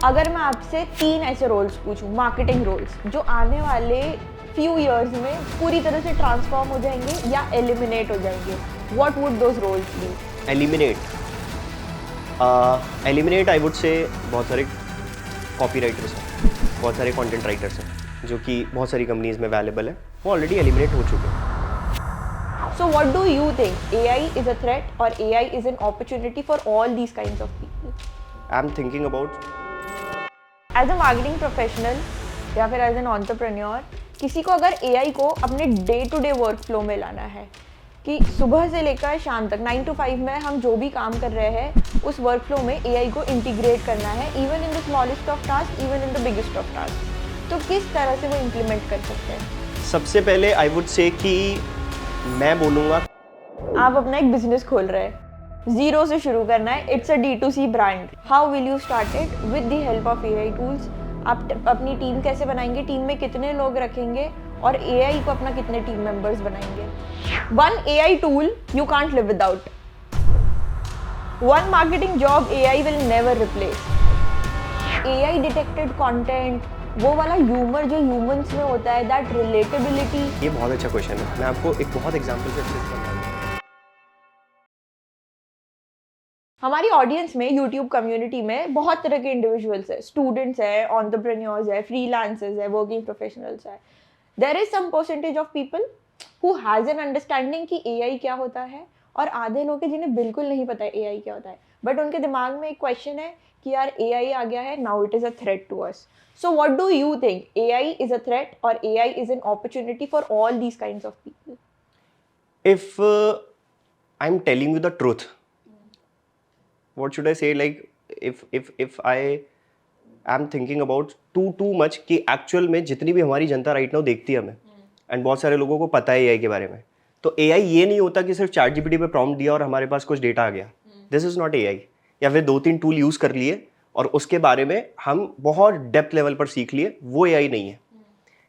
अगर मैं आपसे 3 ऐसे रोल्स पूछूं, मार्केटिंग रोल्स, जो आने वाले फ्यू इयर्स में पूरी तरह से ट्रांसफॉर्म हो जाएंगे या एलिमिनेट हो जाएंगे, what would those roles be? Eliminate I would say बहुत सारे कॉपी राइटर्स हैं, बहुत सारे कंटेंट राइटर्स हैं जो कि बहुत सारी कंपनीज में अवेलेबल है, वो ऑलरेडी एलिमिनेट हो चुके हैं। So what do you think? AI is a threat or AI is an opportunity for all these kinds of people? I am thinking about As a marketing professional या फिर as an entrepreneur, किसी को अगर AI को अपने day to day work flow में लाना है कि सुबह से लेकर शाम तक 9 to 5 में हम जो भी काम कर रहे हैं उस वर्क फ्लो में AI को इंटीग्रेट करना है, even in the smallest of task, even in the biggest of task, तो किस तरह से वो इम्प्लीमेंट कर सकते हैं? सबसे पहले आई वुड से कि मैं बोलूँगा आप अपना एक बिजनेस खोल रहे हैं, जीरो से शुरू करना है, it's a D2C brand. How will you start it? With the help of AI tools. आप अपनी टीम कैसे बनाएंगे, टीम में कितने लोग रखेंगे और AI को अपना कितने टीम मेंबर्स बनाएंगे? One AI tool you can't live without, one marketing job AI will never replace. AI detected content, वो वाला ह्यूमर जो ह्यूमंस में होता है, दैट रिलेटेबिलिटी। ये बहुत अच्छा क्वेश्चन है, मैं आपको एक बहुत एग्जांपल से एक्सप्लेन करता हूँ। हमारी ऑडियंस में, यूट्यूब कम्युनिटी में बहुत तरह के इंडिविजुअल्स है, स्टूडेंट्स है, एंटरप्रेन्योर्स है, फ्रीलांसर्स है, वर्किंग प्रोफेशनल्स है। There is some percentage of people who has an understanding कि AI क्या होता है, और आधे लोग हैं जिन्हें बिल्कुल नहीं पता है AI क्या होता है, बट उनके दिमाग में एक क्वेश्चन है कि यार AI आ गया है, now it is a threat to us. So what do you think, AI is a threat और AI is an opportunity for all these kinds of people? If I'm telling you the truth, what should I say? Like if I am thinking about too much कि actual में जितनी भी हमारी जनता right now देखती है हमें, and बहुत सारे लोगों को पता है AI के बारे में, तो AI ये नहीं होता कि सिर्फ ChatGPT पे प्रॉम्प्ट दिया और हमारे पास कुछ डेटा आ गया। This is not AI। या फिर 2-3 टूल यूज कर लिए और उसके बारे में हम बहुत डेप्थ लेवल पर सीख लिए, वो AI नहीं है।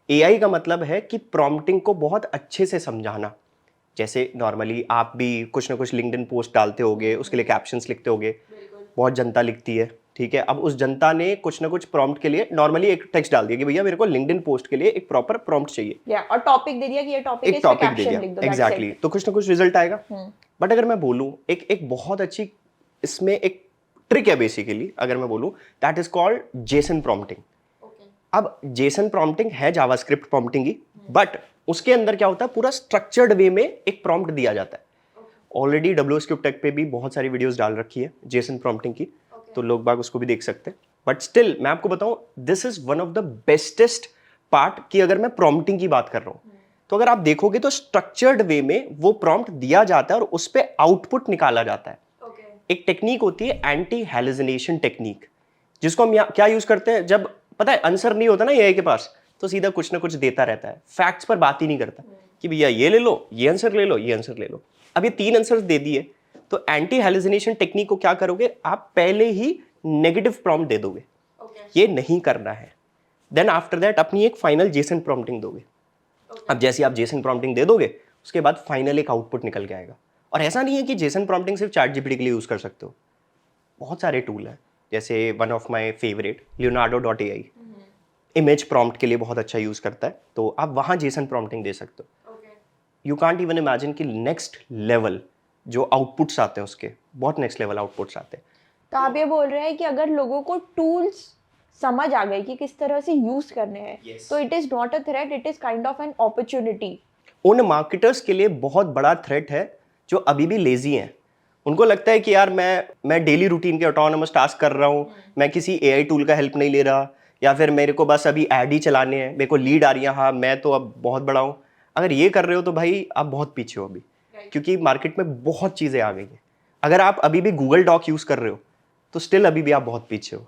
AI का मतलब है कि प्रॉम्प्टिंग को बहुत अच्छे से समझाना। जैसे नॉर्मली आप भी कुछ ना कुछ लिंक्डइन पोस्ट डालते होगे, उसके लिए कैप्शंस लिखते होगे, बहुत जनता लिखती है, ठीक है। अब उस जनता ने कुछ ना कुछ प्रॉम्प्ट के लिए नॉर्मली एक टेक्स्ट डाल दिया कि भैया मेरे को लिंक्डइन पोस्ट के लिए एक प्रॉपर प्रॉम्प्ट चाहिए, और टॉपिक दे दिया कि ये टॉपिक है, एक इसका टॉपिक दे कैप्शन दिया, लिख दो, that's एग्जैक्टली, it। तो कुछ ना कुछ रिजल्ट आएगा। बट अगर मैं बोलूँ एक बहुत अच्छी इसमें एक ट्रिक है बेसिकली, अगर मैं बोलूँ, that is called Jason prompting. अब जेसन प्रॉम्प्टिंग है जावास्क्रिप्ट प्रॉम्प्टिंग ही, बट उसके अंदर क्या होता है, पूरा स्ट्रक्चर्ड वे में एक प्रॉम्प्ट दिया जाता है। ऑलरेडी WSCube टेक पे भी बहुत सारी वीडियोस डाल रखी है जेसन प्रॉम्प्टिंग की, तो लोग बाग उसको भी देख सकते हैं। बट स्टिल मैं आपको बताऊं, this is one of the bestest part कि अगर मैं प्रॉम्प्टिंग की बात कर रहा हूं, तो अगर आप देखोगे तो स्ट्रक्चर्ड वे में वो प्रॉम्प्ट दिया जाता है और उस पर आउटपुट निकाला जाता है। एक टेक्निक होती है एंटी हैलुसिनेशन टेक्निक, जिसको हम क्या यूज करते हैं, जब पता है आंसर नहीं होता ना AI के पास, तो सीधा कुछ ना कुछ देता रहता है, फैक्ट्स पर बात ही नहीं करता कि भैया ये ले लो, ये आंसर ले लो, ये आंसर ले लो। अब ये 3 आंसर्स दे दिए, तो एंटी हैलुसिनेशन टेक्निक को क्या करोगे, आप पहले ही नेगेटिव प्रॉम्प्ट दे दोगे, ये नहीं करना है। देन आफ्टर दैट अपनी एक फाइनल जेसन प्रॉम्प्टिंग दोगे। अब जैसे आप जेसन प्रॉम्प्टिंग दे दोगे, उसके बाद फाइनल एक आउटपुट निकल के आएगा। और ऐसा नहीं है कि जेसन प्रॉम्प्टिंग सिर्फ ChatGPT के लिए यूज कर सकते हो, बहुत सारे टूल हैं, जैसे one of my favourite Leonardo.ai image prompt के लिए बहुत अच्छा यूज करता है, तो आप वहां जेसन प्रॉम्प्टिंग दे सकते हो। यू कांट इवन इमेजिन कि नेक्स्ट लेवल जो आउटपुट्स आते हैं उसके, बहुत नेक्स्ट लेवल आउटपुट्स आते हैं। तो आप ये बोल रहे हैं कि अगर लोगों को टूल्स समझ आ गए कि किस तरह से यूज करने हैं, तो it is not a threat, it is kind of an opportunity. उन मार्केटर्स के लिए बहुत बड़ा थ्रेट है जो अभी भी लेजी हैं। उनको लगता है कि यार मैं डेली रूटीन के ऑटोनमस टास्क कर रहा हूँ, मैं किसी AI टूल का हेल्प नहीं ले रहा, या फिर मेरे को बस अभी ऐड ही चलाने हैं, मेरे को लीड आ रही है, हाँ मैं तो अब बहुत बड़ा हूँ। अगर ये कर रहे हो तो भाई आप बहुत पीछे हो अभी, क्योंकि मार्केट में बहुत चीज़ें आ गई हैं। अगर आप अभी भी गूगल डॉक यूज़ कर रहे हो तो स्टिल अभी भी आप बहुत पीछे हो।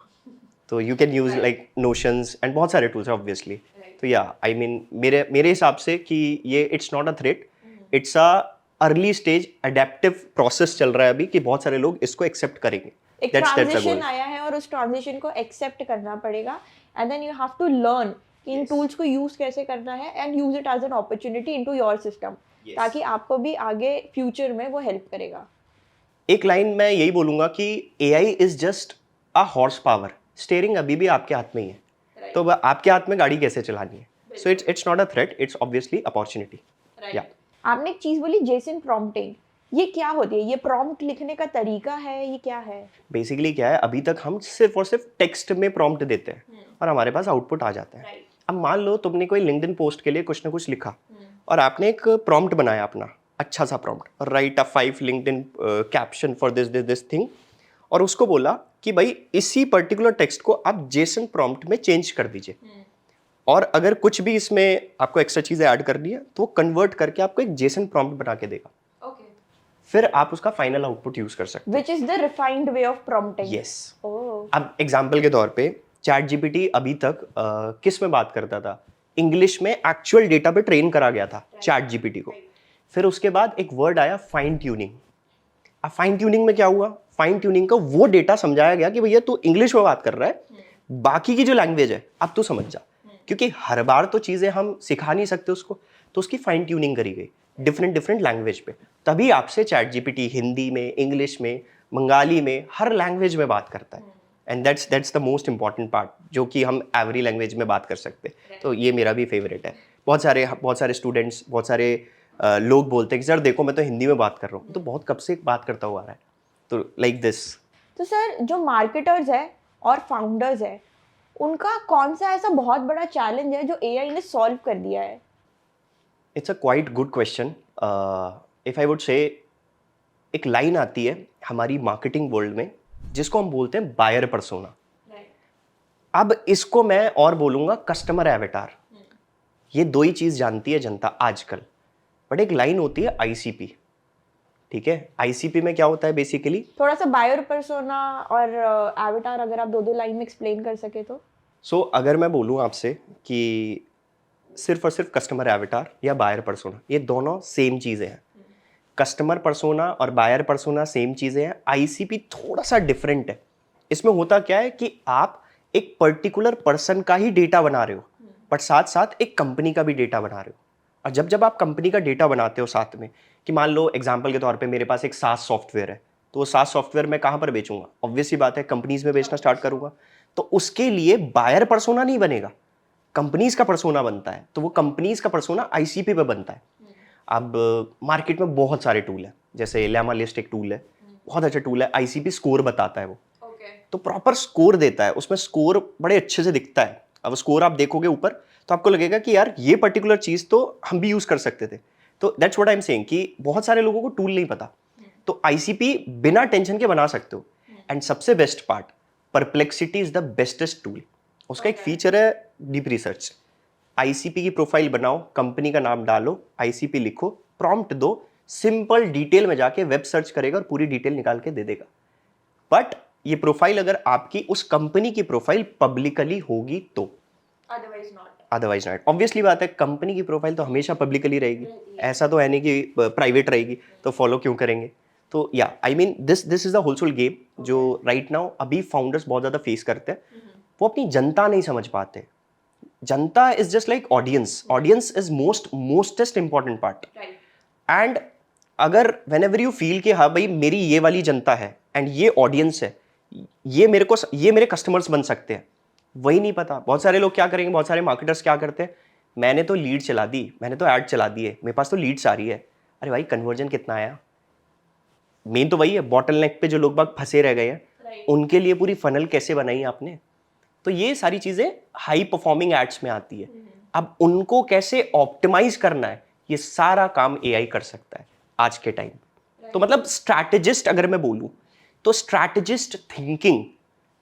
तो you can use like notions and बहुत सारे टूल्स ऑब्वियसली। तो या आई मीन मेरे हिसाब से कि ये it's not a threat, it's a early stage adaptive process चल रहा है अभी, कि बहुत सारे लोग इसको एक्सेप्ट करेंगे। एक ट्रांजिशन आया है और उस ट्रांजिशन को एक्सेप्ट करना पड़ेगा, and then you have to learn इन टूल्स को यूज कैसे करना है and use it as an opportunity into your system, ताकि आपको भी आगे फ्यूचर में वो हेल्प करेगा। एक लाइन मैं यही बोलूंगा कि AI is just a horse power, steering अभी भी आपके हाथ में ही है, तो आपके हाथ में गाड़ी कैसे चलानी है। So it's not a threat, it's obviously opportunity. या आपने एक चीज बोली जेसन प्रॉम्प्टिंग, ये क्या होती है? ये प्रॉम्प्ट लिखने का तरीका है, ये क्या है? बेसिकली क्या है, अभी तक हम सिर्फ और सिर्फ टेक्स्ट में प्रॉम्प्ट देते हैं और हमारे पास आउटपुट आ जाता है। अब मान लो तुमने कोई लिंक्डइन पोस्ट के लिए कुछ ना कुछ लिखा और आपने एक प्रॉम्प्ट बनाया अपना, अच्छा सा prompt, right a 5 LinkedIn caption for this this this thing, और उसको बोला कि भाई इसी पर्टिकुलर टेक्स्ट को आप जेसन प्रॉम्प्ट में चेंज कर दीजिए, और अगर कुछ भी इसमें आपको एक्स्ट्रा चीजें ऐड करनी है तो वो कन्वर्ट करके आपको एक जेसन प्रॉम्प्ट बना के देगा। फिर आप उसका फाइनल आउटपुट यूज कर सकते Which is the refined way of prompting. हो। यस। Oh. अब एग्जाम्पल के तौर पे चैट जीपीटी अभी तक किस में बात करता था? इंग्लिश में एक्चुअल डेटा पे ट्रेन करा गया था चैट जीपीटी को। फिर उसके बाद एक वर्ड आया फाइन ट्यूनिंग। अब फाइन ट्यूनिंग में क्या हुआ? फाइन ट्यूनिंग का वो डेटा समझाया गया कि भैया तू इंग्लिश में बात कर रहा है, बाकी की जो लैंग्वेज है अब तू समझ जा, क्योंकि हर बार तो चीजें हम सिखा नहीं सकते उसको, तो उसकी फाइन ट्यूनिंग करी गई डिफरेंट डिफरेंट लैंग्वेज पे। तभी आपसे चैट जीपीटी हिंदी में, इंग्लिश में, बंगाली में, हर लैंग्वेज में बात करता है। And that's the most important part, जो कि हम एवरी लैंग्वेज में बात कर सकते हैं। तो ये मेरा भी फेवरेट है। बहुत सारे स्टूडेंट्स, बहुत सारे लोग बोलते हैं कि सर देखो मैं तो हिंदी में बात कर रहा हूँ, तो बहुत कब से बात करता हुआ आ रहा है, तो लाइक दिस। तो सर जो मार्केटर्स है और फाउंडर्स है, उनका कौन सा ऐसा बहुत बड़ा चैलेंज है जो एआई ने सॉल्व कर दिया है? It's a quite good question. If I would से, एक लाइन आती है हमारी मार्केटिंग वर्ल्ड में जिसको हम बोलते हैं बायर पर्सोना। अब इसको मैं और बोलूंगा कस्टमर एवेटार। ये दो ही चीज जानती है जनता आजकल। बट एक लाइन होती है आईसीपी, ठीक है? आईसीपी में क्या होता है बेसिकली? थोड़ा सा बायर पर्सोना और एवेटार अगर आप दो लाइन में एक्सप्लेन कर सके तो। सो अगर मैं बोलूं आपसे कि सिर्फ और सिर्फ कस्टमर एवेटार या बायर पर्सोना, ये दोनों सेम चीजें हैं। कस्टमर पर्सोना और बायर पर्सोना सेम चीजें हैं, आईसीपी थोड़ा सा डिफरेंट है। इसमें होता क्या है कि आप एक पर्टिकुलर पर्सन का ही डेटा बना रहे हो, बट साथ साथ एक कंपनी का भी डेटा बना रहे हो। और जब आप कंपनी का डेटा बनाते हो साथ में, कि मान लो एग्जांपल के तौर पे मेरे पास एक सास सॉफ्टवेयर है, तो वो सास सॉफ्टवेयर मैं कहाँ पर बेचूंगा? ऑब्वियस सी बात है, कंपनीज में बेचना स्टार्ट करूंगा। तो उसके लिए बायर पर्सोना नहीं बनेगा, कंपनीज का पर्सोना बनता है। तो वो कंपनीज का पर्सोना आईसीपी पे बनता है। अब मार्केट में बहुत सारे टूल हैं, जैसे लेमा लिस्ट एक टूल है, बहुत अच्छा टूल है, आईसीपी स्कोर बताता है वो। तो प्रॉपर स्कोर देता है, उसमें स्कोर बड़े अच्छे से दिखता है। अब स्कोर आप देखोगे ऊपर तो आपको लगेगा कि यार ये पर्टिकुलर चीज तो हम भी यूज कर सकते थे। तो that's what I am saying कि बहुत सारे लोगों को टूल नहीं पता, तो आईसीपी बिना टेंशन के बना सकते हो। एंड सबसे best part, perplexity is the bestest tool. उसका एक फीचर है डीप रिसर्च। आईसीपी की प्रोफाइल बनाओ, कंपनी का नाम डालो, आईसीपी लिखो, प्रॉम्प्ट दो, सिंपल डिटेल में जाके वेब सर्च करेगा और पूरी डिटेल निकाल के दे देगा। बट ये प्रोफाइल अगर आपकी उस कंपनी की प्रोफाइल पब्लिकली होगी तो, अदरवाइज नॉट। ऑब्वियसली बात है, कंपनी की प्रोफाइल तो हमेशा पब्लिकली रहेगी, ऐसा तो है नहीं कि प्राइवेट रहेगी, तो फॉलो क्यों करेंगे? तो या I mean this is the whole game जो राइट नाउ अभी फाउंडर्स बहुत ज्यादा फेस करते हैं। वो अपनी जनता नहीं समझ पाते। जनता is just like audience, audience is mostest important part. And अगर वेन एवर यू फील कि हाँ भाई मेरी ये वाली जनता है एंड ये ऑडियंस है, ये मेरे कस्टमर्स बन सकते हैं, वही नहीं पता। बहुत सारे लोग क्या करेंगे, बहुत सारे मार्केटर्स क्या करते हैं, मैंने तो लीड चला दी, मैंने तो ऐड चला दी है, मेरे पास तो लीड्स आ रही है। अरे भाई कन्वर्जन कितना आया? मेन तो वही है, बॉटल नेक पे जो लोग बाग फंसे रह गए हैं, उनके लिए पूरी फनल कैसे बनाई आपने? तो ये सारी चीजें हाई परफॉर्मिंग एड्स में आती है। अब उनको कैसे ऑप्टिमाइज करना है, ये सारा काम एआई कर सकता है आज के टाइम। तो मतलब स्ट्रैटेजिस्ट अगर मैं बोलूं तो स्ट्रैटेजिस्ट थिंकिंग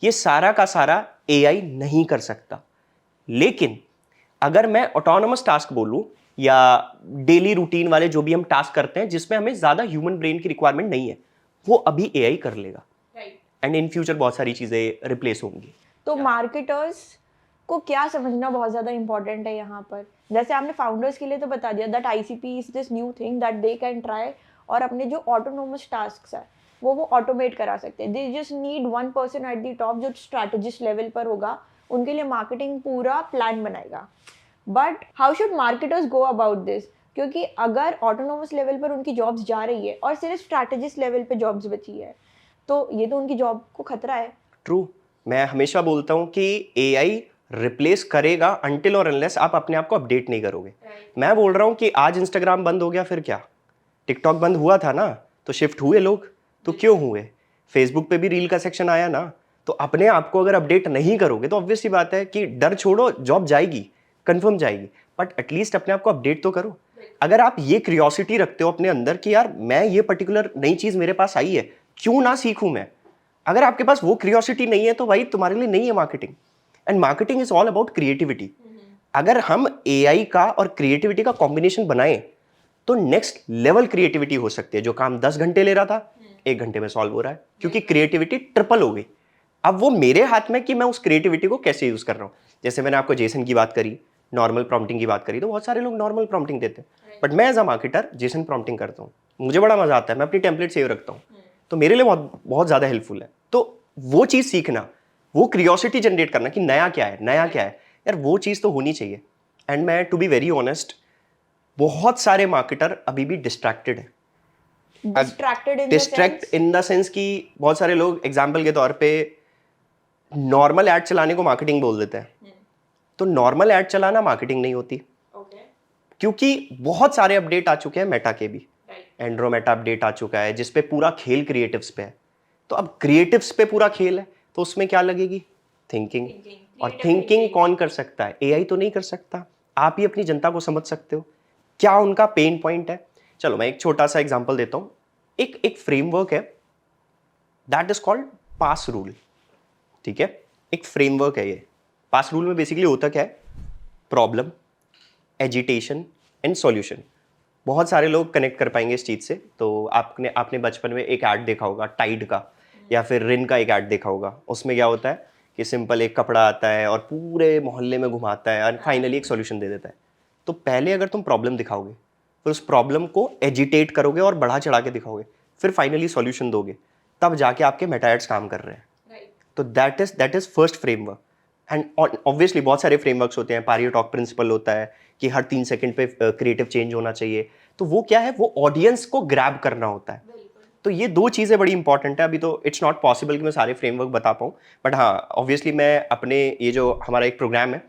ये सारा का सारा एआई नहीं कर सकता। लेकिन अगर मैं ऑटोनोमस टास्क बोलूं या डेली रूटीन वाले जो भी हम टास्क करते हैं जिसमें हमें ज्यादा ह्यूमन ब्रेन की रिक्वायरमेंट नहीं है, वो अभी एआई कर लेगा। एंड इन फ्यूचर बहुत सारी चीजें रिप्लेस होंगी। तो मार्केटर्स को क्या समझना बहुत ज़्यादा इंपॉर्टेंट है यहाँ पर? जैसे आपने फाउंडर्स के लिए तो बता दिया that ICP is this new thing that they can try, और अपने जो ऑटोनोमस टास्क है वो ऑटोमेट करा सकते हैं। They just need one person at the top जो स्ट्रैटेजिस्ट लेवल पर होगा, उनके लिए मार्केटिंग पूरा प्लान बनाएगा। But how should marketers go about this? क्योंकि अगर ऑटोनोमस लेवल पर उनकी जॉब्स जा रही है और सिर्फ स्ट्रैटेजिस्ट लेवल पे जॉब्स बची है, तो ये तो उनकी जॉब को खतरा है। ट्रू। मैं हमेशा बोलता हूँ कि एआई रिप्लेस करेगा अनटिल और अनलेस आप अपने आप को अपडेट नहीं करोगे। मैं बोल रहा हूँ कि आज इंस्टाग्राम बंद हो गया फिर क्या, टिकटॉक बंद हुआ था ना तो शिफ्ट हुए लोग, तो क्यों हुए? फेसबुक पे भी रील का सेक्शन आया ना, तो अपने आप को अगर अपडेट नहीं करोगे तो ऑब्वियस सी बात है कि डर छोड़ो, जॉब जाएगी, कंफर्म जाएगी, बट एटलीस्ट अपने आप को अपडेट तो करो। अगर आप ये क्यूरियोसिटी रखते हो अपने अंदर कि यार मैं ये पर्टिकुलर नई चीज मेरे पास आई है, क्यों ना सीखूं मैं, अगर आपके पास वो क्यूरियोसिटी नहीं है तो भाई तुम्हारे लिए नहीं है marketing. And marketing is all about creativity. अगर हम एआई का और क्रिएटिविटी का कॉम्बिनेशन बनाएं तो नेक्स्ट लेवल क्रिएटिविटी हो सकती है। जो काम 10 घंटे ले रहा था 1 घंटे में सॉल्व हो रहा है, क्योंकि क्रिएटिविटी ट्रिपल हो गई। अब वो मेरे हाथ में कि मैं उस क्रिएटिविटी को कैसे यूज कर रहा हूँ। जैसे मैंने आपको जेसन की बात करी, नॉर्मल प्रॉम्प्टिंग की बात करी, तो बहुत सारे लोग नॉर्मल प्रॉम्प्टिंग देते हैं, बट मैं as a marketer JSON prompting करता हूँ, मुझे बड़ा मजा आता है, मैं अपनी टेम्पलेट सेव रखता हूँ, तो मेरे लिए बहुत बहुत ज्यादा हेल्पफुल है। तो वो चीज सीखना, वो क्यूरियोसिटी जनरेट करना कि नया क्या है, नया क्या है, यार वो चीज तो होनी चाहिए। एंड मैं टू बी वेरी ऑनेस्ट, बहुत सारे मार्केटर अभी भी डिस्ट्रैक्टेड है। डिस्ट्रैक्ट इन द सेंस कि बहुत सारे लोग एग्जाम्पल के तौर पे नॉर्मल ऐड चलाने को मार्केटिंग बोल देते हैं, तो नॉर्मल ऐड चलाना मार्केटिंग नहीं होती, क्योंकि बहुत सारे अपडेट आ चुके हैं मेटा के भी, एंड्रोमेटा अपडेट आ चुका है जिसपे पूरा खेल क्रिएटिव्स पे है। तो अब क्रिएटिव्स पे पूरा खेल है तो उसमें क्या लगेगी? थिंकिंग। और थिंकिंग कौन कर सकता है? एआई तो नहीं कर सकता। आप ही अपनी जनता को समझ सकते हो क्या उनका पेन पॉइंट है। चलो मैं एक छोटा सा एग्जांपल देता हूं। एक फ्रेमवर्क है that is called pass rule. ठीक है, एक फ्रेमवर्क है ये। पास रूल में बेसिकली होता क्या है? Problem, agitation and solution. बहुत सारे लोग कनेक्ट कर पाएंगे इस चीज से। तो आपने बचपन में एक ऐड देखा होगा टाइड का, या फिर रिन का एक ऐड देखा होगा। उसमें क्या होता है कि सिंपल एक कपड़ा आता है और पूरे मोहल्ले में घुमाता है और फाइनली एक सॉल्यूशन दे देता है। तो पहले अगर तुम प्रॉब्लम दिखाओगे, फिर उस प्रॉब्लम को एजिटेट करोगे और बढ़ा चढ़ा के दिखाओगे, फिर फाइनली सॉल्यूशन दोगे, तब जाके आपके मेटा एड्स काम कर रहे हैं। तो that is first framework. And obviously बहुत सारे फ्रेमवर्क्स होते हैं। पारियो टॉक प्रिंसिपल होता है कि हर 3 सेकंड पे क्रिएटिव चेंज होना चाहिए। तो वो क्या है? वो ऑडियंस को ग्रैब करना होता है। तो ये 2 चीज़ें बड़ी इंपॉर्टेंट है। अभी तो इट्स नॉट पॉसिबल कि मैं सारे फ्रेमवर्क बता पाऊँ, बट हाँ ऑब्वियसली मैं अपने ये जो हमारा एक प्रोग्राम है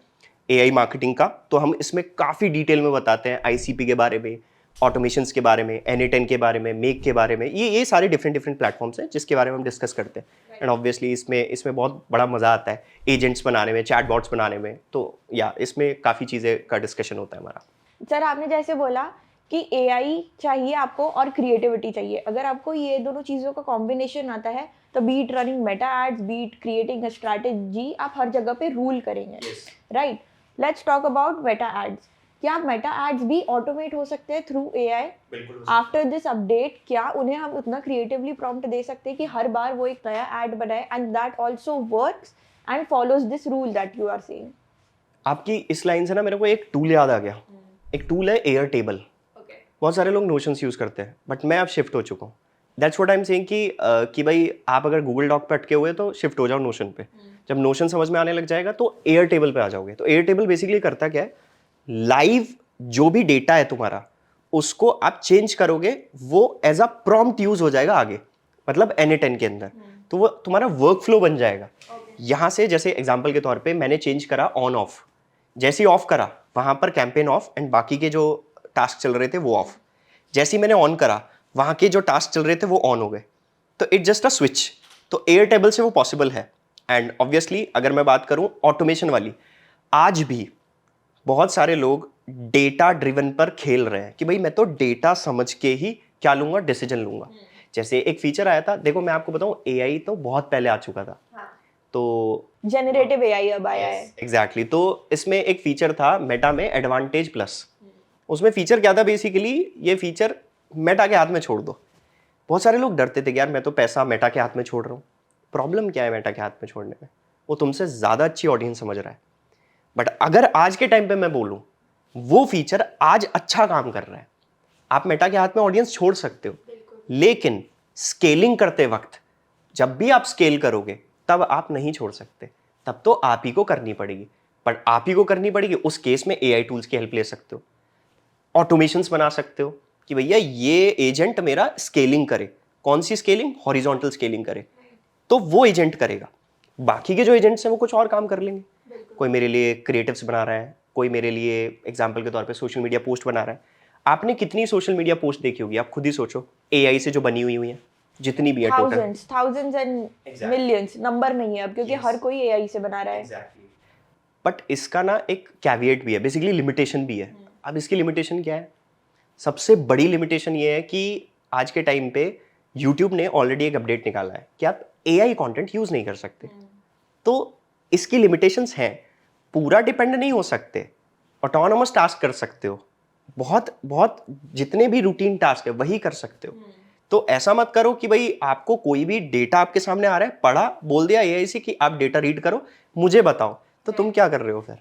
एआई मार्केटिंग का, तो हम इसमें काफ़ी डिटेल में बताते हैं आईसीपी के बारे में, ऑटोमेशंस के बारे में, N8N के बारे में, मेक के बारे में। ये सारे डिफरेंट प्लेटफॉर्म्स हैं जिसके बारे में हम डिस्कस करते हैं। एंड ऑब्वियसली इसमें बहुत बड़ा मज़ा आता है एजेंट्स बनाने में, चैट बॉट्स बनाने में। तो या इसमें काफ़ी चीज़ें का डिस्कशन होता है हमारा। सर आपने जैसे बोला कि एआई चाहिए आपको और क्रिएटिविटी चाहिए। अगर आपको ये दोनों चीज़ों का कॉम्बिनेशन आता है तो be it running Meta ads, be it creating a strategy, आप हर जगह पे रूल करेंगे। Right, let's talk about Meta ads. क्या मेटा एड्स भी ऑटोमेट हो सकते हैं through AI? After this update क्या उन्हें हम उतना क्रिएटिवली प्रॉम्प्ट दे सकते हैं कि हर बार वो एक नया एड बनाए and that also works and follows this rule that you are saying? आपकी इस लाइन से ना मेरे को एक टूल याद आ गया। एक टूल है एयर टेबल। बहुत सारे लोग नोशंस यूज करते हैं, बट मैं अब शिफ्ट हो चुका हूँ। That's what I am saying कि भाई आप अगर गूगल डॉक पे अटके हुए तो शिफ्ट हो जाओ नोशन पे। जब नोशन समझ में आने लग जाएगा तो एयर टेबल पे आ जाओगे। तो एयर टेबल बेसिकली करता क्या है? लाइव जो भी डेटा है तुम्हारा उसको आप चेंज करोगे, वो एज अ प्रॉम्प्ट यूज हो जाएगा आगे, मतलब N8N के अंदर। तो वो तुम्हारा वर्क फ्लो बन जाएगा। यहाँ से जैसे एग्जाम्पल के तौर पे मैंने चेंज करा ऑन ऑफ, जैसे ही ऑफ करा वहां पर कैंपेन ऑफ एंड बाकी के जो टास्क चल रहे थे वो ऑफ। जैसे ही मैंने ऑन करा वहां के जो टास्क चल रहे थे वो ऑन हो गए। तो इट जस्ट अ स्विच। तो एयर टेबल से वो पॉसिबल है। एंड ऑब्वियसली अगर मैं बात करूं ऑटोमेशन वाली, आज भी बहुत सारे लोग डेटा ड्रिवन पर खेल रहे हैं कि भाई मैं तो डेटा समझ के ही क्या लूंगा, डिसीजन लूंगा। जैसे एक फीचर आया था, देखो मैं आपको बताऊं, एआई तो बहुत पहले आ चुका था। तो जनरेटिव एआई अब आया है। एग्जैक्टली। तो इसमें एक फीचर था मेटा में, एडवांटेज प्लस। उसमें फीचर क्या था? बेसिकली ये फीचर मेटा के हाथ में छोड़ दो। बहुत सारे लोग डरते थे कि यार मैं तो पैसा मेटा के हाथ में छोड़ रहा हूँ। प्रॉब्लम क्या है मेटा के हाथ में छोड़ने में? वो तुमसे ज़्यादा अच्छी ऑडियंस समझ रहा है। बट अगर आज के टाइम पे मैं बोलूँ, वो फीचर आज अच्छा काम कर रहा है। आप मेटा के हाथ में ऑडियंस छोड़ सकते हो, लेकिन स्केलिंग करते वक्त जब भी आप स्केल करोगे तब आप नहीं छोड़ सकते, तब तो आप ही को करनी पड़ेगी। बट आप ही को करनी पड़ेगी, उस केस में एआई टूल्स की हेल्प ले सकते हो, ऑटोमेशंस बना सकते हो कि भैया ये एजेंट मेरा स्केलिंग करे। कौन सी स्केलिंग? हॉरिजॉन्टल स्केलिंग करे, तो वो एजेंट करेगा। बाकी के जो एजेंट्स हैं वो कुछ और काम कर लेंगे, कोई मेरे लिए क्रिएटिव्स बना रहा है, कोई मेरे लिए एग्जाम्पल के तौर पे सोशल मीडिया पोस्ट बना रहा है। आपने कितनी सोशल मीडिया पोस्ट देखी होगी, आप खुद ही सोचो, एआई से जो बनी हुई हैं, जितनी भी है total, thousands and millions, number नहीं है अब, क्योंकि हर कोई एआई से बना रहा है। बट इसका ना एक कैविएट भी है, बेसिकली लिमिटेशन भी है। अब इसकी लिमिटेशन क्या है? सबसे बड़ी लिमिटेशन ये है कि आज के टाइम पे YouTube ने ऑलरेडी एक अपडेट निकाला है कि आप AI कंटेंट यूज नहीं कर सकते। तो इसकी लिमिटेशंस हैं, पूरा डिपेंड नहीं हो सकते, ऑटोनोमस टास्क कर सकते हो, बहुत बहुत जितने भी रूटीन टास्क है वही कर सकते हो। तो ऐसा मत करो कि भाई आपको कोई भी डेटा आपके सामने आ रहा है, पढ़ा, बोल दिया AI से कि आप डेटा रीड करो, मुझे बताओ, तो तुम क्या कर रहे हो फिर?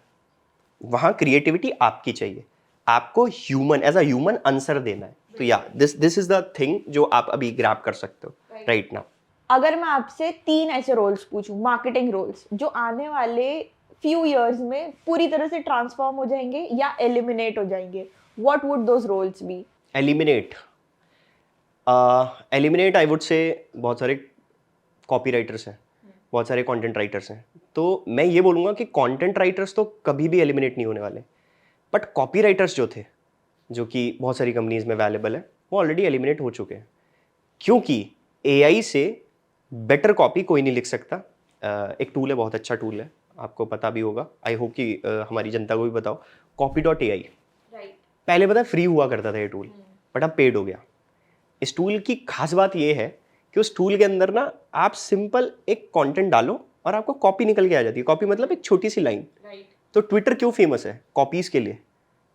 वहां क्रिएटिविटी आपकी चाहिए, आपको human as a human answer देना है। तो या दिस इज द थिंग जो आप अभी ग्रैब कर सकते हो राइट नाउ। अगर मैं आपसे 3 ऐसे रोल्स पूछूं, मार्केटिंग रोल्स, जो आने वाले फ्यू इयर्स में पूरी तरह से ट्रांसफॉर्म हो जाएंगे या एलिमिनेट हो जाएंगे, what would those roles be? Eliminate I would say बहुत सारे कॉपी राइटर्स हैं, बहुत सारे कंटेंट राइटर्स हैं। तो मैं ये बोलूँगा कि कंटेंट राइटर्स तो कभी भी एलिमिनेट नहीं होने वाले, बट कॉपी राइटर्स जो थे, जो कि बहुत सारी कंपनीज में अवेलेबल है, वो ऑलरेडी एलिमिनेट हो चुके हैं, क्योंकि एआई से बेटर कॉपी कोई नहीं लिख सकता। एक टूल है, बहुत अच्छा टूल है, आपको पता भी होगा, आई होप कि हमारी जनता को भी बताओ, copy.ai। पहले पता है फ्री हुआ करता था ये टूल, बट अब पेड हो गया। इस टूल की खास बात ये है कि उस टूल के अंदर ना आप सिंपल एक कंटेंट डालो और आपको कॉपी निकल के आ जाती है। कॉपी मतलब एक छोटी सी लाइन। तो ट्विटर क्यों फेमस है? कॉपीज के लिए,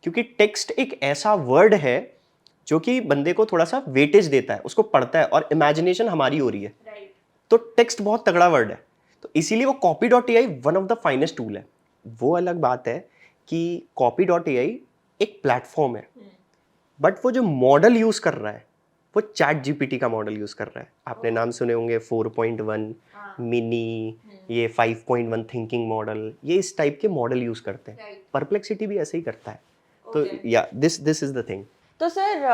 क्योंकि टेक्स्ट एक ऐसा वर्ड है जो कि बंदे को थोड़ा सा वेटेज देता है, उसको पढ़ता है और इमेजिनेशन हमारी हो रही है। तो टेक्स्ट बहुत तगड़ा वर्ड है, तो इसीलिए वो copy.ai one of the finest tool है। वो अलग बात है कि copy.ai एक प्लेटफॉर्म है, बट वो जो मॉडल यूज कर रहा है वो चैट जीपीटी का मॉडल यूज कर रहा है। आपने नाम सुने होंगे 4.1 मिनी, ये 5.1 थिंकिंग मॉडल, ये इस टाइप के मॉडल यूज करते हैं। परप्लेक्सिटी भी ऐसे ही करता है। तो या दिस इज द थिंग। तो सर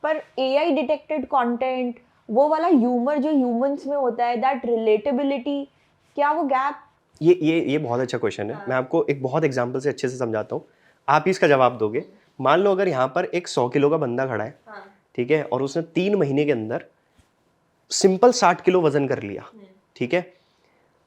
पर एआई डिटेक्टेड कंटेंट, वो वाला ह्यूमर जो ह्यूमंस में होता है, दैट रिलेटेबिलिटी, क्या वो गैप? ये बहुत अच्छा क्वेश्चन है। मैं आपको एक बहुत एग्जांपल से अच्छे से समझाता हूँ, आप ही इसका जवाब दोगे। मान लो अगर यहाँ पर एक 100 किलो का बंदा खड़ा है, ठीक है, और उसने 3 महीने के अंदर सिंपल 60 किलो वजन कर लिया, ठीक है।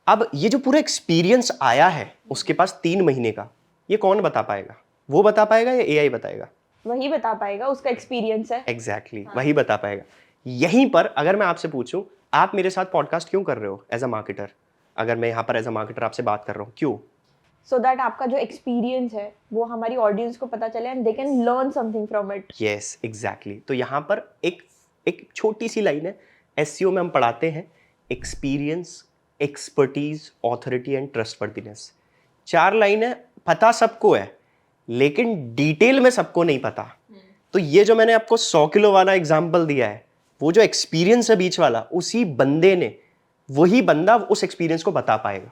अब ये जो पूरा एक्सपीरियंस आया है उसके पास 3 महीने का, ये कौन बता पाएगा? वो बता पाएगा या एआई बताएगा? वही बता पाएगा, उसका एक्सपीरियंस है। एग्जैक्टली वही बता पाएगा। यहीं पर अगर मैं आपसे पूछूं, आप मेरे साथ पॉडकास्ट क्यों कर रहे हो एज अ मार्केटर? अगर मैं यहाँ पर एज अ मार्केटर आपसे बात कर रहा हूँ, क्यों? सो दैट आपका जो एक्सपीरियंस है वो हमारी ऑडियंस को पता चले and they can learn something from it. Yes exactly. तो यहाँ पर एक छोटी सी लाइन है, एसईओ में हम पढ़ाते हैं, experience, expertise, authority and trustworthiness. 4 line है, पता सबको है लेकिन डिटेल में सबको नहीं पता। तो ये जो मैंने आपको 100 किलो वाला एग्जाम्पल दिया है, वो जो एक्सपीरियंस है बीच वाला, उसी बंदे ने, वही बंदा उस एक्सपीरियंस को बता पाएगा,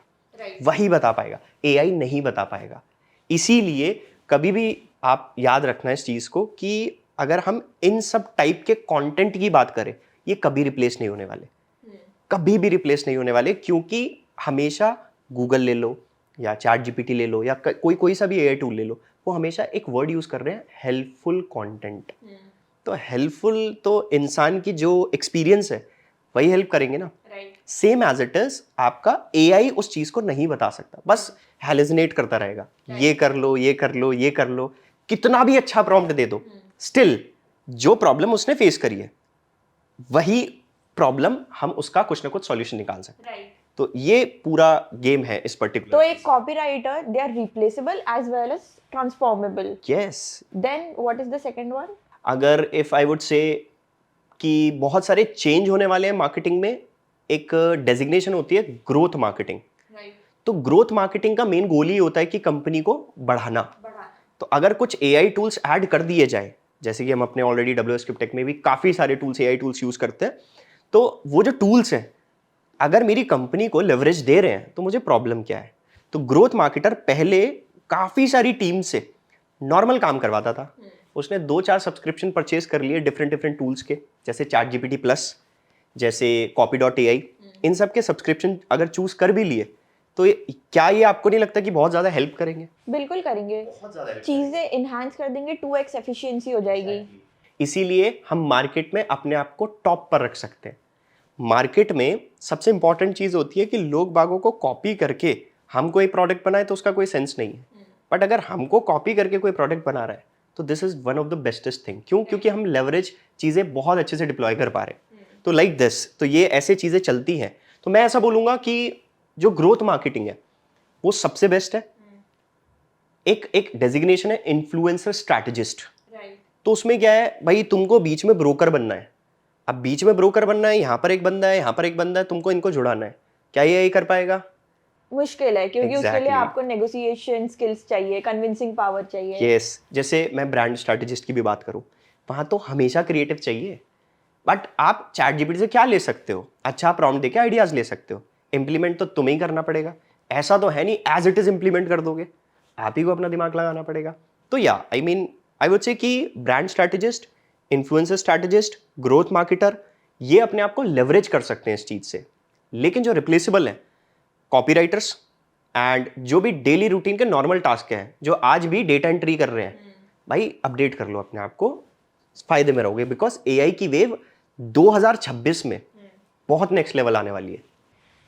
वही बता पाएगा, एआई नहीं बता पाएगा। इसीलिए कभी भी आप याद रखना इस चीज को कि अगर हम इन सब टाइप के कंटेंट की बात करें, ये कभी रिप्लेस नहीं होने वाले, कभी भी रिप्लेस नहीं होने वाले, क्योंकि हमेशा गूगल ले लो या चैट जीपीटी ले लो या कोई सा भी एआई टूल ले लो, वो हमेशा एक वर्ड यूज कर रहे हैं, हेल्पफुल कंटेंट। तो हेल्पफुल तो इंसान की जो एक्सपीरियंस है वही हेल्प करेंगे ना। सेम एज इट इज आपका एआई उस चीज को नहीं बता सकता, बस हेलुसिनेट करता रहेगा, ये कर लो, ये कर लो, ये कर लो, कितना भी अच्छा प्रॉम्प्ट दे दो, स्टिल जो प्रॉब्लम उसने फेस करी है वही प्रॉब्लम हम उसका कुछ ना कुछ सॉल्यूशन निकाल सकते हैं। तो ये पूरा गेम है इस पर्टिकुलर। तो एक copywriter, they are replaceable as well as transformable. Yes. Then what is the second one? अगर इफ आई वुड से कि बहुत सारे चेंज होने वाले हैं मार्केटिंग में, एक डेजिग्नेशन होती है ग्रोथ मार्केटिंग। तो ग्रोथ मार्केटिंग का मेन गोल ही होता है कि कंपनी को बढ़ाना। तो अगर कुछ एआई टूल्स ऐड कर दिए जाए, जैसे कि हम अपने ऑलरेडी WScript में भी काफी सारे टूल्स, एआई टूल्स यूज करते हैं, तो वो जो टूल्स हैं अगर मेरी कंपनी को लेवरेज दे रहे हैं तो मुझे प्रॉब्लम क्या है? तो ग्रोथ मार्केटर पहले काफी सारी टीम से नॉर्मल काम करवाता था, उसने 2-4 सब्सक्रिप्शन परचेज कर लिए डिफरेंट टूल्स के, जैसे चैट जीपीटी प्लस, जैसे copy.ai, इन सब के सब्सक्रिप्शन अगर चूज कर भी लिए तो क्या ये आपको नहीं लगता कि बहुत ज़्यादा हेल्प करेंगे? बिल्कुल करेंगे, चीज़ें इन्हांस कर देंगे, 2x एफिशिएंसी हो जाएगी। इसीलिए हम मार्केट में अपने आप को टॉप पर रख सकते हैं। मार्केट में सबसे इंपॉर्टेंट चीज़ होती है कि लोग बागों को कॉपी करके हम कोई प्रोडक्ट बनाए तो उसका कोई सेंस नहीं है, बट अगर हमको कॉपी करके कोई प्रोडक्ट बना रहा है तो this is one of the bestest thing. क्यों? क्योंकि हम लेवरेज चीज़ें बहुत अच्छे से डिप्लॉय कर पा रहे हैं। तो लाइक दिस, तो ये ऐसे चीज़ें चलती हैं। तो मैं ऐसा बोलूँगा कि जो ग्रोथ मार्केटिंग है वो सबसे बेस्ट है। एक डेजिग्नेशन है इन्फ्लुएंसर स्ट्रैटेजिस्ट। तो उसमें क्या है भाई, तुमको बीच में ब्रोकर बनना है। अब बीच में ब्रोकर बनना है, यहाँ पर एक बंदा है, यहाँ पर एक बंदा है, तुमको इनको जुड़ाना है। क्या ये यही कर पाएगा? मुश्किल है, क्योंकि उसके लिए Exactly. आपको नेगोशिएशन स्किल्स चाहिए, कन्विंसिंग पावर चाहिए। यस, जैसे मैं ब्रांड स्ट्रैटेजिस्ट की भी बात करूं, वहां तो हमेशा क्रिएटिव चाहिए। बट आप चैट जीपीटी से क्या ले सकते हो? अच्छा प्रॉम्प्ट देके आइडियाज ले सकते हो। इंप्लीमेंट तो तुम्हें ही करना पड़ेगा। ऐसा तो है नहीं एज इट इज इंप्लीमेंट कर दोगे, आप ही को अपना दिमाग लगाना पड़ेगा। तो या आई वुड से कि brand strategist, influencer strategist, growth marketer, ये अपने आप को लेवरेज कर सकते हैं इस चीज से। लेकिन जो रिप्लेसेबल है, कॉपीराइटर्स एंड जो भी डेली रूटीन के नॉर्मल टास्क हैं, जो आज भी डेटा एंट्री कर रहे हैं, भाई अपडेट कर लो अपने आप को, फायदे में रहोगे। बिकॉज एआई की वेव 2026 में बहुत नेक्स्ट लेवल आने वाली है।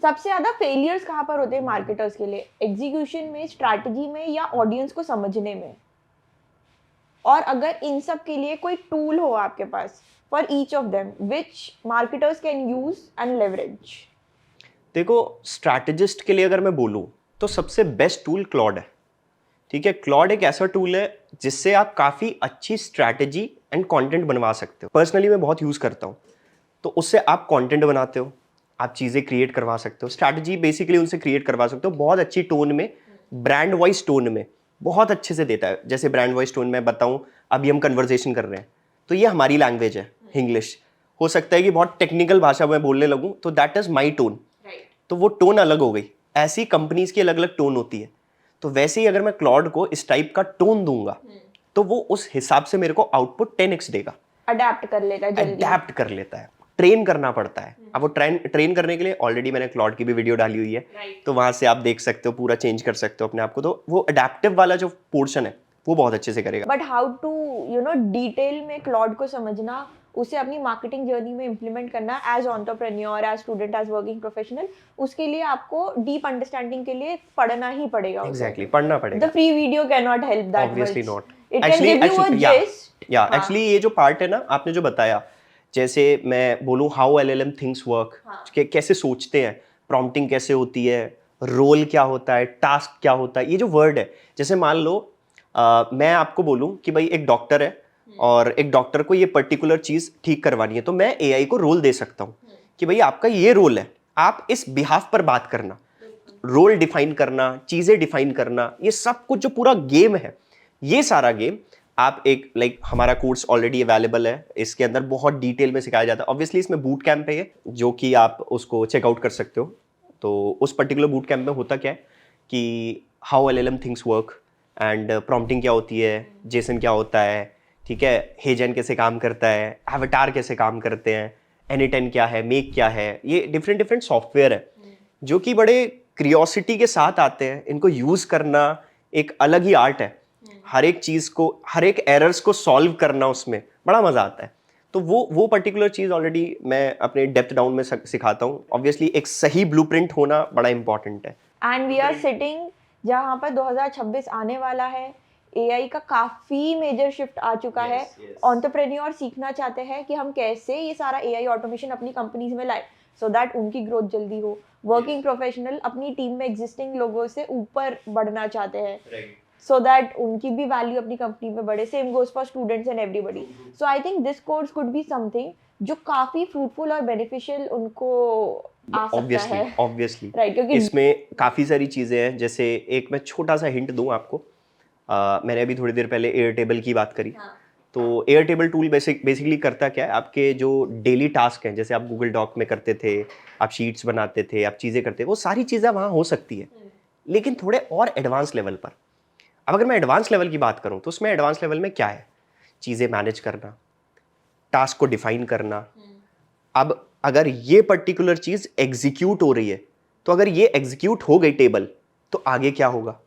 सबसे ज्यादा फेलियर्स कहाँ पर होते हैं मार्केटर्स के लिए? एग्जीक्यूशन में, स्ट्रैटेजी में, या ऑडियंस को समझने में? और अगर इन सब के लिए कोई टूल हो आपके पास for each of them which marketers can use and leverage? देखो, स्ट्रैटेजिस्ट के लिए अगर मैं बोलूं तो सबसे बेस्ट टूल क्लॉड है। ठीक है, क्लॉड एक ऐसा टूल है जिससे आप काफ़ी अच्छी स्ट्रैटेजी एंड कंटेंट बनवा सकते हो। पर्सनली मैं बहुत यूज़ करता हूँ। तो उससे आप कंटेंट बनाते हो, आप चीज़ें क्रिएट करवा सकते हो, स्ट्रैटेजी बेसिकली उनसे क्रिएट करवा सकते हो बहुत अच्छी टोन में, ब्रांड वाइज टोन में, बहुत अच्छे से देता है। जैसे ब्रांड वाइज टोन में बताऊँ, अभी हम कन्वर्जेशन कर रहे हैं तो ये हमारी लैंग्वेज है इंग्लिश। हो सकता है कि बहुत टेक्निकल भाषा में बोलने लगूँ तो दैट इज़ माई टोन, तो वो टोन अलग हो गई। ऐसी कंपनीज की अलग अलग टोन होती है। तो वैसे ही अगर मैं क्लॉड को इस टाइप का टोन दूंगा तो वो उस हिसाब से मेरे को आउटपुट 10x देगा। अडेप्ट कर लेता है जल्दी। अडेप्ट कर लेता है, ट्रेन करना पड़ता है। अब वो ट्रेन करने के लिए ऑलरेडी मैंने क्लॉड की भी वीडियो डाली हुई है, तो वहां से आप देख सकते हो, पूरा चेंज कर सकते हो अपने आप को। तो वो अडेप्टिव वाला जो पोर्शन है वो बहुत अच्छे से करेगा। बट हाउ टू डिटेल में क्लॉड को समझना, उसे अपनी मार्केटिंग जर्नी में इम्प्लीमेंट करना as entrepreneur, as student, as working professional, उसके लिए आपको डीप अंडरस्टैंडिंग के लिए पढ़ना ही पड़ेगा। एग्जैक्टली, पढ़ना पड़ेगा। The free video can not help that much. Obviously not. It can give you a gist. Actually ये जो पार्ट है ना, आपने जो बताया, जैसे मैं बोलूँ हाउ एलएलएम थिंग्स वर्क, कैसे सोचते हैं, प्रॉम्प्टिंग कैसे होती है, रोल क्या होता है, टास्क क्या होता है, ये जो वर्ड है, जैसे मान लो मैं आपको बोलूँ कि भाई एक डॉक्टर है और एक डॉक्टर को ये पर्टिकुलर चीज़ ठीक करवानी है, तो मैं एआई को रोल दे सकता हूँ कि भाई आपका ये रोल है, आप इस बिहाफ पर बात करना, रोल डिफाइन करना, चीज़ें डिफाइन करना, ये सब कुछ जो पूरा गेम है, ये सारा गेम आप एक हमारा कोर्स ऑलरेडी अवेलेबल है, इसके अंदर बहुत डिटेल में सिखाया जाता है। ऑब्वियसली इसमें बूट कैंप है जो कि आप उसको चेकआउट कर सकते हो। तो उस पर्टिकुलर बूट कैंप में होता क्या है कि how LLM things work and prompting क्या होती है, जेसन क्या होता है, ठीक है, हेजन कैसे काम करता है, एवटार कैसे काम करते हैं, N10 क्या है, मेक क्या है, ये डिफरेंट सॉफ्टवेयर है जो कि बड़े क्रियोसिटी के साथ आते हैं। इनको यूज़ करना एक अलग ही आर्ट है। हर एक चीज़ को, हर एक एरर्स को सॉल्व करना, उसमें बड़ा मज़ा आता है। तो वो पर्टिकुलर चीज़ ऑलरेडी मैं अपने डेप्थ डाउन में सिखाता हूँ। ऑब्वियसली एक सही ब्लूप्रिंट होना बड़ा इंपॉर्टेंट है। एंड वी आर सिटिंग जहाँ पर 2026 आने वाला है, एआई का काफ़ी मेजर शिफ्ट आ चुका है। एंटरप्रेन्योर सीखना चाहते हैं कि हम कैसे ये सारा एआई ऑटोमेशन अपनी कंपनीज में लाए सो दैट उनकी ग्रोथ जल्दी हो। वर्किंग प्रोफेशनल अपनी टीम में एग्जिस्टिंग लोगों से ऊपर बढ़ना चाहते हैं so that उनकी भी वैल्यू अपनी कंपनी में बढ़े। Same goes for students and everybody. So I think this course could be something जो काफ़ी फ्रूटफुल और बेनिफिशियल उनको आ सकता है। ऑब्वियसली राइट, क्योंकि इसमें काफ़ी सारी चीज़ें हैं। जैसे एक मैं छोटा सा हिंट दूं आपको, मैंने अभी थोड़ी देर पहले एयरटेबल की बात करी। तो एयरटेबल टूल बेसिकली करता क्या है, आपके जो डेली टास्क हैं, जैसे आप गूगल डॉक में करते थे, आप शीट्स बनाते थे, आप चीज़ें करते थे, वो सारी चीज़ें वहाँ हो सकती है, लेकिन थोड़े और एडवांस लेवल पर। अब अगर मैं एडवांस लेवल की बात करूं तो उसमें एडवांस लेवल में क्या है, चीज़ें मैनेज करना, टास्क को डिफाइन करना। अब अगर ये पर्टिकुलर चीज एग्जीक्यूट हो रही है, तो अगर ये एग्जीक्यूट हो गई टेबल, तो आगे क्या होगा?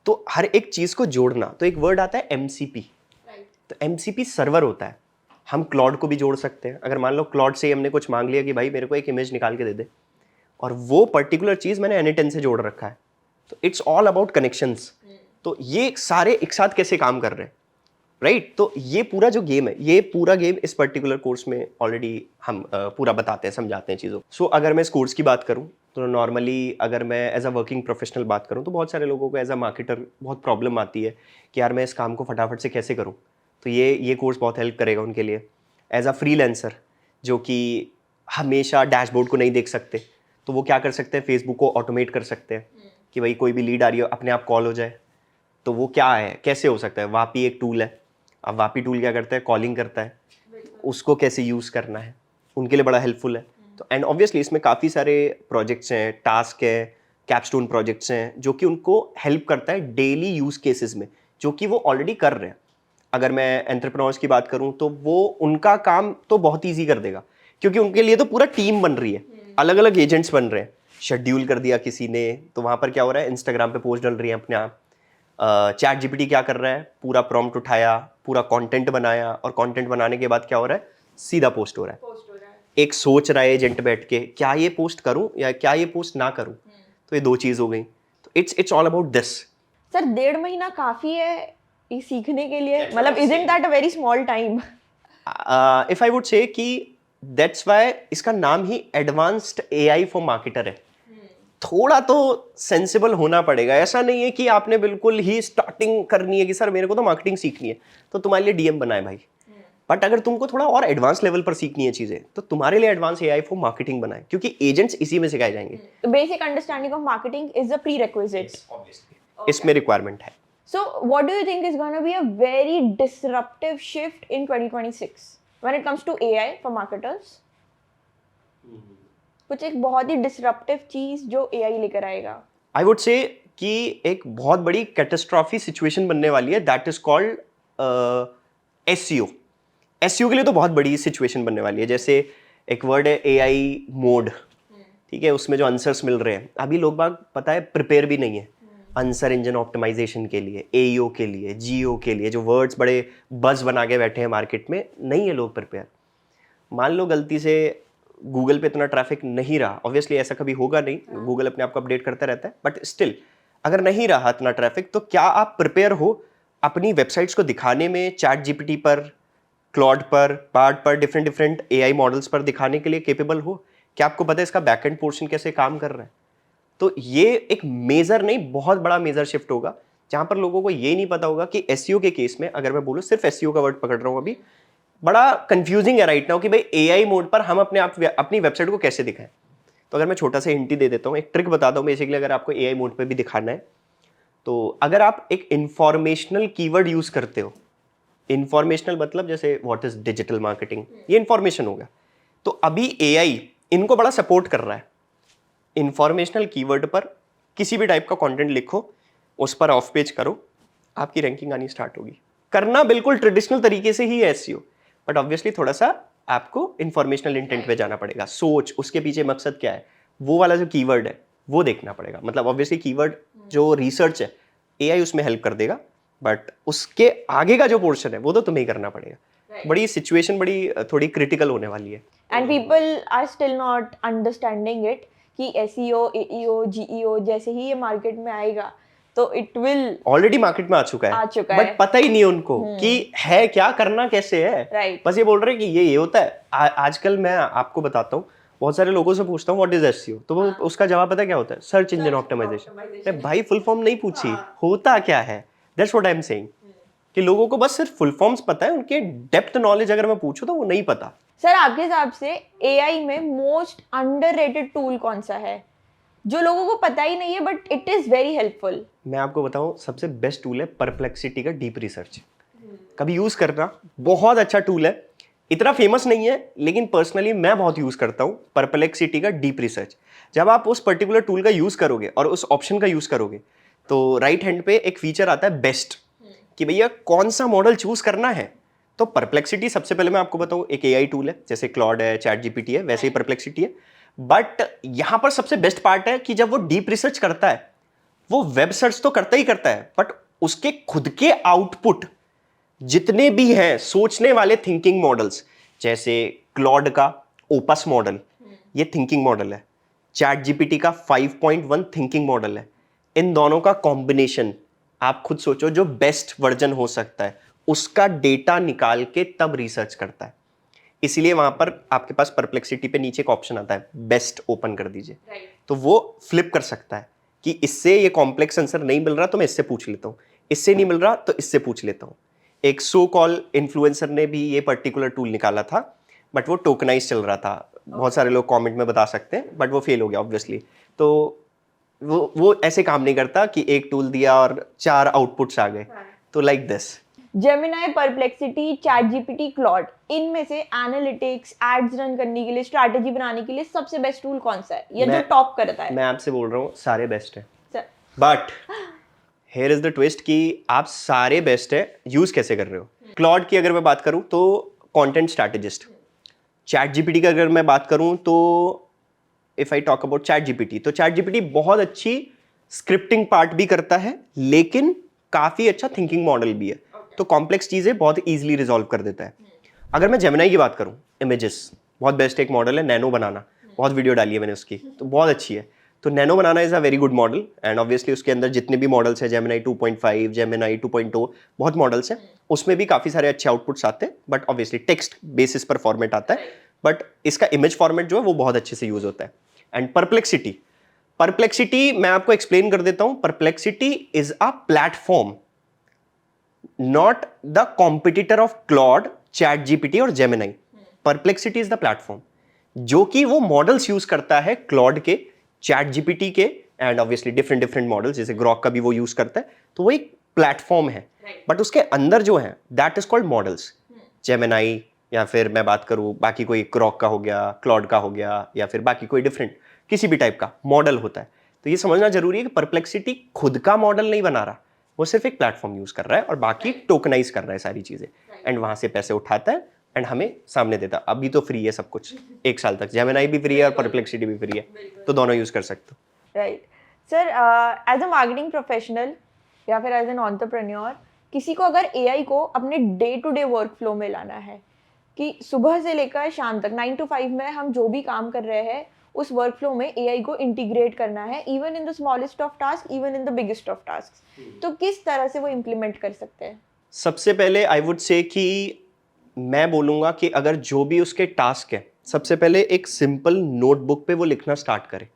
तो हर एक चीज को जोड़ना, तो एक वर्ड आता है एमसीपी। तो एमसीपी सर्वर होता है। हम क्लॉड को भी जोड़ सकते हैं। अगर मान लो क्लॉड से हमने कुछ मांग लिया कि भाई मेरे को एक इमेज निकाल के दे दे, और वो पर्टिकुलर चीज मैंने N10 से जोड़ रखा है, तो इट्स ऑल अबाउट कनेक्शंस। तो ये सारे एक साथ कैसे काम कर रहे हैं, राइट? तो ये पूरा जो गेम है, ये पूरा गेम इस पर्टिकुलर कोर्स में ऑलरेडी हम पूरा बताते हैं, समझाते हैं चीज़ों। सो अगर मैं इस कोर्स की बात करूं, तो नॉर्मली अगर मैं एज अ वर्किंग प्रोफेशनल बात करूं, तो बहुत सारे लोगों को एज अ मार्केटर बहुत प्रॉब्लम आती है कि यार मैं इस काम को फटाफट से कैसे करूं। तो ये कोर्स बहुत हेल्प करेगा उनके लिए। एज अ फ्रीलांसर जो कि हमेशा डैशबोर्ड को नहीं देख सकते, तो वो क्या कर सकते हैं, फेसबुक को ऑटोमेट कर सकते हैं कि भाई कोई भी लीड आ रही है अपने आप कॉल हो जाए। तो वो क्या है, कैसे हो सकता है? वापी एक टूल है। अब वापी टूल क्या करता है, कॉलिंग करता है, उसको कैसे यूज़ करना है, उनके लिए बड़ा हेल्पफुल है। तो एंड ऑब्वियसली इसमें काफ़ी सारे प्रोजेक्ट्स हैं, टास्क है, कैपस्टोन प्रोजेक्ट्स हैं, जो कि उनको हेल्प करता है डेली यूज़ केसेस में, जो कि वो ऑलरेडी कर रहे हैं। अगर मैं एंटरप्रेन्योर्स की बात करूं, तो वो उनका काम तो बहुत ईजी कर देगा, क्योंकि उनके लिए तो पूरा टीम बन रही है, अलग अलग एजेंट्स बन रहे हैं। शेड्यूल कर दिया किसी ने, तो वहाँ पर क्या हो रहा है, इंस्टाग्राम पे पोस्ट डल रही है अपने आप। चैट जीपीटी क्या कर रहा है, पूरा प्रॉम्प्ट उठाया, पूरा कंटेंट बनाया, और कंटेंट बनाने के बाद क्या हो रहा है, सीधा पोस्ट हो रहा है। एक सोच रहा है एजेंट बैठ के, क्या ये पोस्ट करूं या क्या ये पोस्ट ना करूं। तो ये दो चीज़ हो गई। तो it's all about this. Sir 1.5 महीना काफी है ये सीखने के लिए, मतलब isn't that a very small time? If I would say कि दैट्स वाई इसका नाम ही एडवांस्ड एआई फॉर मार्केटर है। थोड़ा तो सेंसिबल होना पड़ेगा। ऐसा नहीं है कि आपने बिल्कुल ही स्टार्टिंग करनी है कि सर मेरे को तो मार्केटिंग सीखनी है, तो तुम्हारे लिए डीएम बनाए भाई। बट अगर तुमको थोड़ा और एडवांस लेवल पर सीखनी है चीजें, तो तुम्हारे लिए एडवांस एआई फॉर मार्केटिंग बनाए, क्योंकि एजेंट्स इसी में सिखाए जाएंगे। Basic understanding of marketing is a prerequisite. इसमें रिक्वायरमेंट है। So, what do you think is going to be a very disruptive shift in 2026 when it comes to AI for marketers? कुछ एक बहुत ही disruptive चीज जो AI लेकर आएगा। आई would say कि एक बहुत बड़ी कैटास्ट्रॉफी सिचुएशन बनने वाली है, that is called SEO. SEO के लिए तो बहुत बड़ी सिचुएशन बनने वाली है। जैसे एक वर्ड है एआई मोड, ठीक है, उसमें जो आंसर्स मिल रहे हैं, अभी लोग बाग पता है प्रिपेयर भी नहीं है आंसर इंजन ऑप्टिमाइजेशन के लिए, एईओ के लिए, जीओ के लिए, जो वर्ड्स बड़े बज बना के बैठे हैं मार्केट में, नहीं है लोग प्रिपेयर। मान लो गलती से गूगल पे इतना ट्रैफिक नहीं रहा, ऑब्वियसली ऐसा कभी होगा नहीं, गूगल अपने आप को अपडेट करता रहता है, बट स्टिल अगर नहीं रहा इतना ट्रैफिक, तो क्या आप प्रिपेयर हो अपनी वेबसाइट्स को दिखाने में, चैट जीपीटी पर, क्लॉड पर, बार्ड पर, डिफरेंट एआई मॉडल्स पर दिखाने के लिए केपेबल हो? क्या आपको पता है इसका बैकएंड पोर्शन कैसे काम कर रहा है? तो ये एक मेजर नहीं, बहुत बड़ा मेजर शिफ्ट होगा, जहां पर लोगों को ये नहीं पता होगा कि एसईओ के केस में, अगर मैं बोलूँ सिर्फ एसईओ का वर्ड पकड़ रहा हूँ अभी, बड़ा कंफ्यूजिंग है राइट नाउ कि भाई एआई मोड पर हम अपनी वेबसाइट को कैसे दिखाएं। तो अगर मैं छोटा सा हिंट ही दे देता हूँ, एक ट्रिक बताता हूँ बेसिकली, अगर आपको एआई मोड पे भी दिखाना है, तो अगर आप एक इंफॉर्मेशनल कीवर्ड यूज करते हो, इंफॉर्मेशनल मतलब जैसे व्हाट इज डिजिटल मार्केटिंग, ये इंफॉर्मेशन होगा, तो अभी एआई इनको बड़ा सपोर्ट कर रहा है। इंफॉर्मेशनल कीवर्ड पर किसी भी टाइप का कंटेंट लिखो, उस पर ऑफ पेज करो, आपकी रैंकिंग आनी स्टार्ट होगी। करना बिल्कुल ट्रेडिशनल तरीके से ही है एसईओ, बट ऑब्वियसली थोड़ा सा आपको इंफॉर्मेशनल इंटेंट पे जाना पड़ेगा। सोच, उसके पीछे मकसद क्या है, वो वाला जो कीवर्ड है वो देखना पड़ेगा। मतलब ऑब्वियसली कीवर्ड जो रिसर्च है एआई उसमें हेल्प कर देगा, बट उसके आगे का जो पोर्शन है वो तो तुम्हें ही करना पड़ेगा। बड़ी सिचुएशन बड़ी थोड़ी क्रिटिकल होने वाली है। And people are still not understanding it कि एसईओ, एईओ, जीईओ जैसे ही ये मार्केट में आएगा तो इट विल ऑलरेडी मार्केट में आ चुका है, बट पता ही नहीं उनको कि है क्या, करना कैसे है। Right. बस ये बोल रहे हैं कि ये होता है। आजकल मैं आपको बताता हूँ, बहुत सारे लोगों से पूछता हूँ व्हाट इज एसईओ, तो वो उसका जवाब पता है क्या होता है, सर्च इंजन ऑप्टिमाइजेशन। अरे भाई फुल फॉर्म नहीं पूछी, होता क्या है, that's what I am saying, कि लोगों को बस सिर्फ फुल फॉर्म्स पता है, उनके डेप्थ नॉलेज अगर मैं पूछूं तो वो नहीं पता। सर आपके हिसाब से एआई में मोस्ट अंडररेटेड टूल कौन सा है जो लोगों को पता ही नहीं है but it is very helpful? मैं आपको बताऊं, सबसे बेस्ट टूल है परप्लेक्सिटी का डीप रिसर्च। कभी यूज करना, बहुत अच्छा टूल है, इतना फेमस नहीं है लेकिन पर्सनली मैं बहुत यूज करता हूं परप्लेक्सिटी का डीप रिसर्च। जब आप उस पर्टिकुलर टूल का यूज करोगे और उस ऑप्शन का यूज करोगे, तो राइट हैंड पे एक फीचर आता है बेस्ट, कि भैया कौन सा मॉडल चूज करना है, तो परप्लेक्सिटी सबसे पहले मैं आपको बताऊं एक एआई टूल है, जैसे क्लॉड है, चैट जीपीटी है, वैसे ही परप्लेक्सिटी है। बट यहां पर सबसे बेस्ट पार्ट है कि जब वो डीप रिसर्च करता है, वो वेब सर्च तो करता ही करता है, बट उसके खुद के आउटपुट जितने भी हैं सोचने वाले थिंकिंग मॉडल्स, जैसे क्लॉड का ओपस मॉडल, ये थिंकिंग मॉडल है, चैट जीपीटी का 5.1 थिंकिंग मॉडल है, इन दोनों का कॉम्बिनेशन आप खुद सोचो जो बेस्ट वर्जन हो सकता है, उसका डेटा निकाल के तब रिसर्च करता है। इसीलिए वहां पर आपके पास परप्लेक्सिटी पे नीचे एक ऑप्शन आता है बेस्ट, ओपन कर दीजिए, तो वो फ्लिप कर सकता है कि इससे ये कॉम्प्लेक्स आंसर नहीं मिल रहा तो मैं इससे पूछ लेता हूँ, इससे नहीं मिल रहा तो इससे पूछ लेता हूँ। एक सो कॉल इन्फ्लुएंसर ने भी ये पर्टिकुलर टूल निकाला था, बट वो टोकनाइज चल रहा था, बहुत सारे लोग कमेंट में बता सकते हैं, बट वो फेल हो गया ऑब्वियसली। तो वो ऐसे काम नहीं करता कि एक टूल दिया और 4 आउटपुट्स आ गए, तो like this. Gemini, perplexity, chat GPT, Claude, इनमें से एनालिटिक्स, एड्स रन करने के लिए, स्ट्रैटेजी बनाने के लिए सबसे बेस्ट टूल कौन सा है, या जो टॉप करता है? मैं आपसे बोल रहा हूँ सारे बेस्ट है, sir, but here is the twist कि आप सारे बेस्ट है, यूज कैसे कर रहे हो। क्लॉड की अगर मैं बात करूं तो कंटेंट स्ट्रैटेजिस्ट, चैट जीपीटी की अगर मैं बात करूं तो if I talk about chat GPT, तो चैट जीपीटी बहुत अच्छी स्क्रिप्टिंग पार्ट भी करता है, लेकिन काफी अच्छा थिंकिंग मॉडल भी है, तो कॉम्प्लेक्स चीजें बहुत इजीली रिजॉल्व कर देता है। अगर मैं जेमिनाई की बात करूं, इमेजेस बहुत बेस्ट एक मॉडल है, नैनो बनाना, बहुत वीडियो डाली है मैंने उसकी, तो बहुत अच्छी है। तो nano banana is a very good model, and obviously उसके अंदर जितने भी मॉडल्स हैं, जेमिनाई 2.5, जेमिनाई 2.0, बहुत मॉडल्स हैं, उसमें भी काफी सारे अच्छे आउटपुट्स आते हैं, बट ऑब्वियसली टेक्स्ट बेसिस पर फॉर्मेट आता है, बट इसका इमेज फॉर्मेट जो है वो बहुत अच्छे से यूज होता है। एंड परप्लेक्सिटी मैं आपको एक्सप्लेन कर देता हूं। Perplexity is a platform, not the competitor of Claude, chat GPT और Gemini. Perplexity is the platform जो कि वो मॉडल्स यूज करता है, क्लॉड के, चैट जीपीटी के, and obviously different different models, जैसे ग्रॉक का भी वो यूज करता है, तो वो एक प्लेटफॉर्म है, बट उसके अंदर जो है that is called models. Gemini, या फिर मैं बात करूं बाकी कोई ग्रॉक का हो गया, क्लॉड का हो गया, या फिर बाकी कोई डिफरेंट किसी भी टाइप का मॉडल होता है। तो ये समझना जरूरी है कि परप्लेक्सिटी खुद का मॉडल नहीं बना रहा, वो सिर्फ एक प्लेटफॉर्म यूज कर रहा है और बाकी टोकनाइज कर रहा है सारी चीजें, एंड वहां से पैसे उठाता है एंड हमें सामने देता है। अभी तो फ्री है सब कुछ, 1 साल तक जेमिनाई भी फ्री है और परप्लेक्सिटी भी फ्री है, तो दोनों यूज कर सकते हो। Right sir, as a marketing professional या फिर एज एन एंटरप्रेन्योर, किसी को अगर एआई को अपने day to day work flow में लाना है कि सुबह से लेकर शाम तक 9 to 5 में हम जो भी काम कर रहे हैं उस वर्क फ्लो में एआई को इंटीग्रेट करना है, even in the smallest of task, even in the biggest of task, तो किस तरह से वो इम्प्लीमेंट कर सकते हैं? सबसे पहले आई वुड से कि मैं बोलूंगा कि अगर जो भी उसके टास्क है, सबसे पहले एक सिंपल नोटबुक पे वो लिखना स्टार्ट करे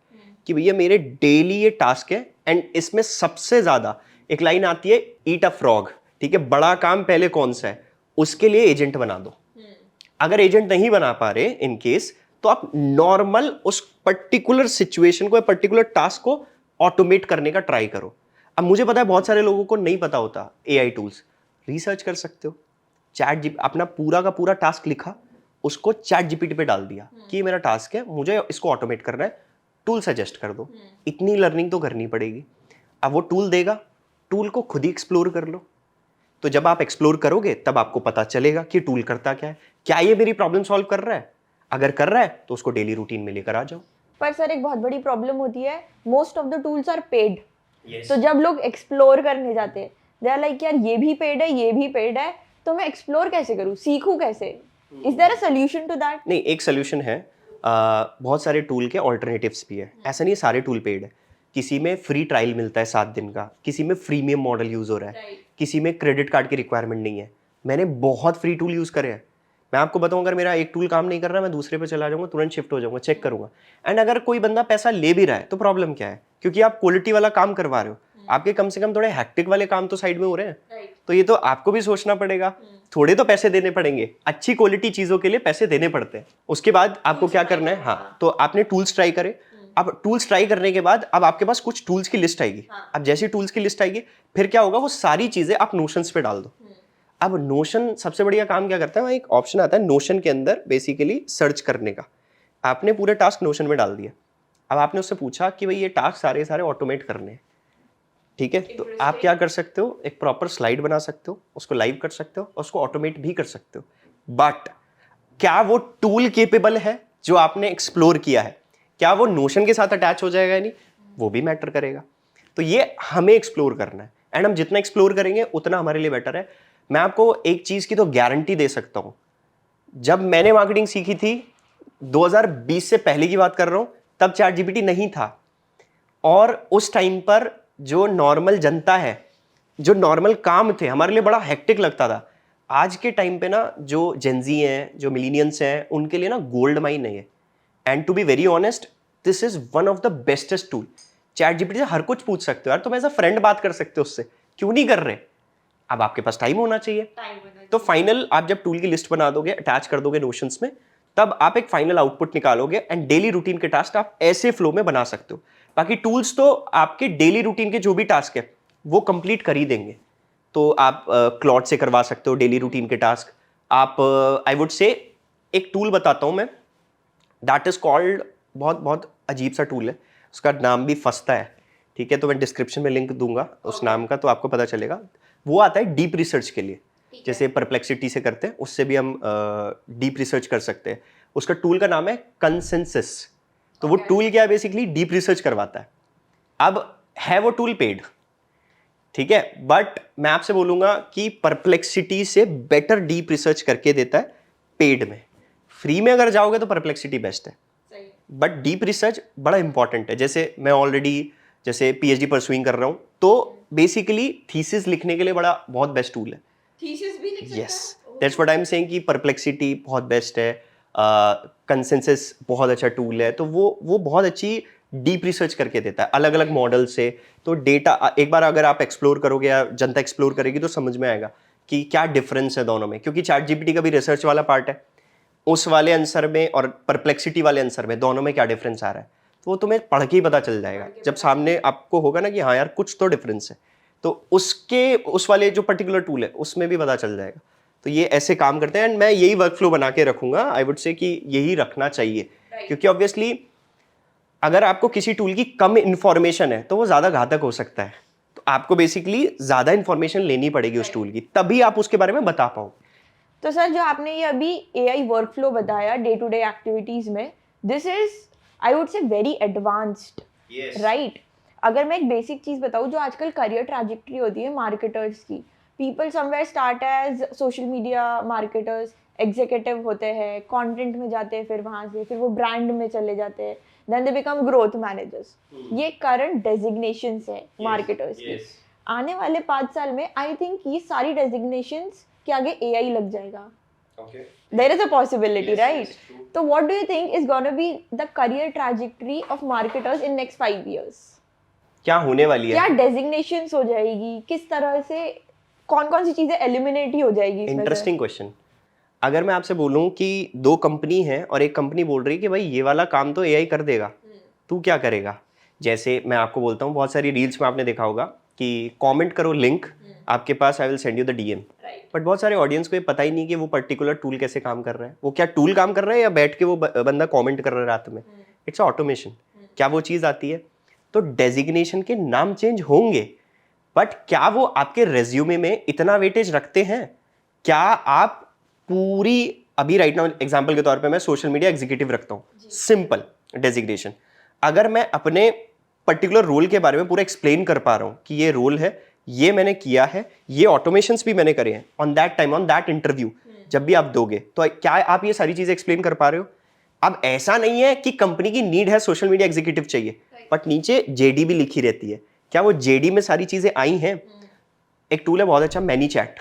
कि भैया मेरे डेली ये टास्क है, एंड इसमें सबसे ज्यादा एक लाइन आती है, ईट अ फ्रॉग, ठीक है, बड़ा काम पहले कौन सा है, उसके लिए एजेंट बना दो। अगर एजेंट नहीं बना पा रहे इन केस, तो आप नॉर्मल उस पर्टिकुलर सिचुएशन को, पर्टिकुलर टास्क को ऑटोमेट करने का ट्राई करो। अब मुझे पता है बहुत सारे लोगों को नहीं पता होता एआई टूल्स, रिसर्च कर सकते हो। चैट जी अपना पूरा का पूरा टास्क लिखा, उसको चैट जीपीटी पे डाल दिया कि ये मेरा टास्क है, मुझे इसको ऑटोमेट करना है, टूल सजेस्ट कर दो। इतनी लर्निंग तो करनी पड़ेगी। अब वो टूल देगा, टूल को खुद ही एक्सप्लोर कर लो। तो जब आप एक्सप्लोर करोगे तब आपको पता चलेगा कि टूल करता क्या है, क्या ये मेरी प्रॉब्लम सॉल्व कर रहा है। अगर कर रहा है तो उसको डेली रूटीन में लेकर आ जाओ। पर सर एक बहुत बड़ी प्रॉब्लम होती है, most of the tools are paid. तो जब लोग एक्सप्लोर करने जाते हैं, दे आर लाइक यार ये भी पेड है, ये भी पेड है, तो मैं एक्सप्लोर कैसे करूँ, सीखूं कैसे? Is there a solution to that? नहीं, एक सोल्यूशन है। बहुत सारे टूल के ऑल्टरनेटिव्स भी है, ऐसा नहीं सारे टूल पेड है। किसी में फ्री ट्रायल मिलता है 7 दिन का, किसी में फ्रीमियम मॉडल यूज हो रहा है, किसी में क्रेडिट कार्ड की रिक्वायरमेंट नहीं है। मैंने बहुत फ्री टूल यूज करे हैं। मैं आपको बताऊं, अगर मेरा एक टूल काम नहीं कर रहा, मैं दूसरे पे चला जाऊंगा, तुरंत शिफ्ट हो जाऊंगा, चेक करूंगा। एंड अगर कोई बंदा पैसा ले भी रहा है तो प्रॉब्लम क्या है, क्योंकि आप क्वालिटी वाला काम करवा रहे हो, आपके कम से कम थोड़े हैक्टिक वाले काम तो साइड में हो रहे हैं, तो ये तो आपको भी सोचना पड़ेगा, थोड़े तो पैसे देने पड़ेंगे, अच्छी क्वालिटी चीजों के लिए पैसे देने पड़ते हैं। उसके बाद आपको क्या करना है, हाँ, तो आपने टूल्स ट्राई करे। अब टूल्स ट्राई करने के बाद अब आपके पास कुछ टूल्स की लिस्ट आएगी। अब जैसी टूल्स की लिस्ट आएगी, फिर क्या होगा, वो सारी चीजें आप नोशंस पे डाल दो। अब नोशन सबसे बढ़िया काम क्या करता है, वहाँ एक ऑप्शन आता है नोशन के अंदर बेसिकली सर्च करने का। आपने पूरे टास्क नोशन में डाल दिया। अब आपने उससे पूछा कि भाई ये टास्क सारे सारे ऑटोमेट करने हैं, ठीक है, तो आप क्या कर सकते हो, एक प्रॉपर स्लाइड बना सकते हो, उसको लाइव कर सकते हो, उसको ऑटोमेट भी कर सकते हो। बट क्या वो टूल केपेबल है जो आपने एक्सप्लोर किया है? क्या वो नोशन के साथ अटैच हो जाएगा या नहीं, वो भी मैटर करेगा। तो ये हमें एक्सप्लोर करना है, एंड हम जितना एक्सप्लोर करेंगे उतना हमारे लिए बेटर है। मैं आपको एक चीज की तो गारंटी दे सकता हूं, जब मैंने मार्केटिंग सीखी थी 2020 से पहले की बात कर रहा हूं, तब चैट जीपीटी नहीं था। और उस टाइम पर जो नॉर्मल जनता है, जो नॉर्मल काम थे, हमारे लिए बड़ा हेक्टिक लगता था। आज के टाइम पे ना जो जेंजी हैं, जो मिलीनियंस हैं, उनके लिए ना गोल्ड माइन है ये। And to be very honest, this is one of the bestest tool. ChatGPT से हर कुछ पूछ सकते हो यार, तुम एज अ फ्रेंड बात कर सकते हो उससे, क्यों नहीं कर रहे? अब आपके पास टाइम होना चाहिए। तो फाइनल आप जब टूल की लिस्ट बना दोगे, अटैच कर दोगे नोशंस में, तब आप एक फाइनल आउटपुट निकालोगे, एंड डेली रूटीन के टास्क आप ऐसे फ्लो में बना सकते हो। बाकी टूल्स तो आपके डेली रूटीन के जो भी टास्क है वो कंप्लीट कर ही देंगे। तो आप क्लॉड से करवा सकते हो डेली रूटीन के टास्क। आप आई वुड से एक टूल बताता हूं मैं, दैट इज कॉल्ड, बहुत बहुत अजीब सा टूल है, उसका नाम भी फंसता है, ठीक है, तो मैं डिस्क्रिप्शन में लिंक दूंगा उस नाम का, तो आपको पता चलेगा। वो आता है डीप रिसर्च के लिए, जैसे परप्लेक्सिटी से करते हैं, उससे भी हम डीप रिसर्च कर सकते हैं। उसका टूल का नाम है कंसेंसस। तो वो टूल क्या है, बेसिकली डीप रिसर्च करवाता है। अब है वो टूल पेड, ठीक है, बट मैं आपसे बोलूंगा कि परप्लेक्सिटी से बेटर डीप रिसर्च करके देता है पेड में। फ्री में अगर जाओगे तो परप्लेक्सिटी बेस्ट है, बट डीप रिसर्च बड़ा इंपॉर्टेंट है। जैसे मैं ऑलरेडी जैसे पीएचडी परसुइंग कर रहा हूं, तो बेसिकली थीसिस लिखने के लिए बड़ा बहुत बेस्ट टूल है। थीसिस भी लिख सकता है? Yes, that's what I am saying कि परप्लेक्सिटी बहुत बेस्ट है, कंसेंसस बहुत अच्छा टूल है। तो वो बहुत अच्छी डीप रिसर्च करके देता है अलग अलग मॉडल से। तो डेटा एक बार अगर आप एक्सप्लोर करोगे या जनता एक्सप्लोर करेगी तो समझ में आएगा कि क्या डिफरेंस है दोनों में, क्योंकि चैट जीपीटी का भी रिसर्च वाला पार्ट है, उस वाले आंसर में और परप्लेक्सिटी वाले आंसर में दोनों में क्या डिफरेंस आ रहा है, तो वो तुम्हें पढ़ के ही पता चल जाएगा। जब सामने आपको होगा ना कि हाँ यार कुछ तो डिफरेंस है, तो उसके उस वाले जो पर्टिकुलर टूल है उसमें भी पता चल जाएगा। तो ये ऐसे काम करते हैं, एंड मैं यही वर्क फ्लो बना के रखूंगा। आई वुड से कि यही रखना चाहिए, क्योंकि ऑब्वियसली अगर आपको किसी टूल की कम इंफॉर्मेशन है तो वो ज्यादा घातक हो सकता है। तो आपको बेसिकली ज्यादा इंफॉर्मेशन लेनी पड़ेगी उस टूल की, तभी आप उसके बारे में बता पाओ। तो सर जो आपने ये अभी एआई वर्कफ्लो बताया डे टू डे एक्टिविटीज में, दिस इज आई वुड से वेरी एडवांस्ड, राइट? अगर मैं एक बेसिक चीज बताऊँ, जो आजकल करियर ट्रैजेक्टरी होती है मार्केटर्स की, people somewhere start as social media marketers, executive होते हैं, कंटेंट में जाते हैं, फिर वहाँ से फिर वो ब्रांड में चले जाते हैं, then they become growth managers. ये करंट डेजिग्नेशंस है मार्केटर्स की। आने वाले 5 साल में आई थिंक ये सारी डेजिग्नेशंस के आगे एआई लग जाएगा। There is a possibility, right? So what do you think is going to be the career trajectory of marketers in next 5 years? क्या होने वाली है? क्या डेजिग्नेशंस हो जाएगी, किस तरह से कौन कौन सी चीजें एलिमिनेट ही हो जाएगी इसमें से? Interesting question. अगर मैं आपसे बोलूं कि 2 कंपनी है और एक कंपनी बोल रही है कि भाई ये वाला काम तो एआई कर देगा, तू क्या करेगा? जैसे मैं आपको बोलता हूँ, बहुत सारी रील्स में आपने देखा होगा कि कमेंट करो लिंक आपके पास, I will send you the DM. But बहुत सारे ऑडियंस को ये पता ही नहीं कि वो पर्टिकुलर टूल कैसे काम कर रहा है। वो क्या टूल काम कर रहा है या बैठ के वो बंदा कमेंट कर रहा है रात में? It's automation. क्या वो चीज़ आती है? तो डेजिग्नेशन के नाम चेंज होंगे, बट क्या वो आपके रेज्यूमे में इतना वेटेज रखते हैं? क्या आप पूरी, अभी राइट नाउ एग्जांपल के तौर पे मैं सोशल मीडिया एग्जीक्यूटिव रखता हूँ, सिंपल डेजिग्नेशन। अगर मैं अपने पर्टिकुलर रोल के बारे में पूरा एक्सप्लेन कर पा रहा हूँ कि ये रोल है, ये मैंने किया है, ये ऑटोमेशंस भी मैंने करे हैं on that time, on that interview, जब भी आप दोगे तो क्या आप ये सारी चीजें एक्सप्लेन कर पा रहे हो? अब ऐसा नहीं है कि कंपनी की नीड है सोशल मीडिया एग्जीक्यूटिव चाहिए, बट नीचे जेडी भी लिखी रहती है। क्या वो जेडी में सारी चीजें आई हैं? एक टूल है बहुत अच्छा, मैनीचैट,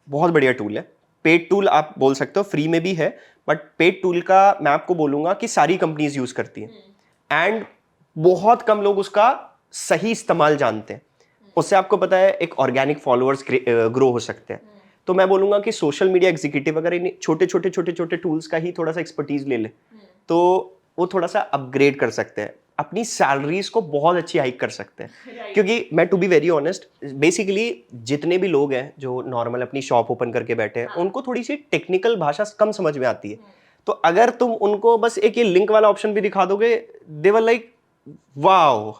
बहुत बढ़िया टूल है। पेड टूल आप बोल सकते हो, फ्री में भी है, बट पेड टूल का मैं आपको बोलूंगा कि सारी कंपनीज यूज करती हैं, एंड बहुत कम लोग उसका सही इस्तेमाल जानते हैं। उससे आपको पता है एक ऑर्गेनिक फॉलोअर्स ग्रो हो सकते हैं। तो मैं बोलूंगा कि सोशल मीडिया एग्जीक्यूटिव अगर इन छोटे छोटे टूल्स का ही थोड़ा सा एक्सपर्टीज ले ले तो वो थोड़ा सा अपग्रेड कर सकते हैं, अपनी सैलरीज को बहुत अच्छी हाइक कर सकते हैं। क्योंकि मैं to be very honest, basically जितने भी लोग हैं जो नॉर्मल अपनी शॉप ओपन करके बैठे हैं, उनको थोड़ी सी टेक्निकल भाषा कम समझ में आती है। तो अगर तुम उनको बस एक ये लिंक वाला ऑप्शन भी दिखा दोगे, they were like wow,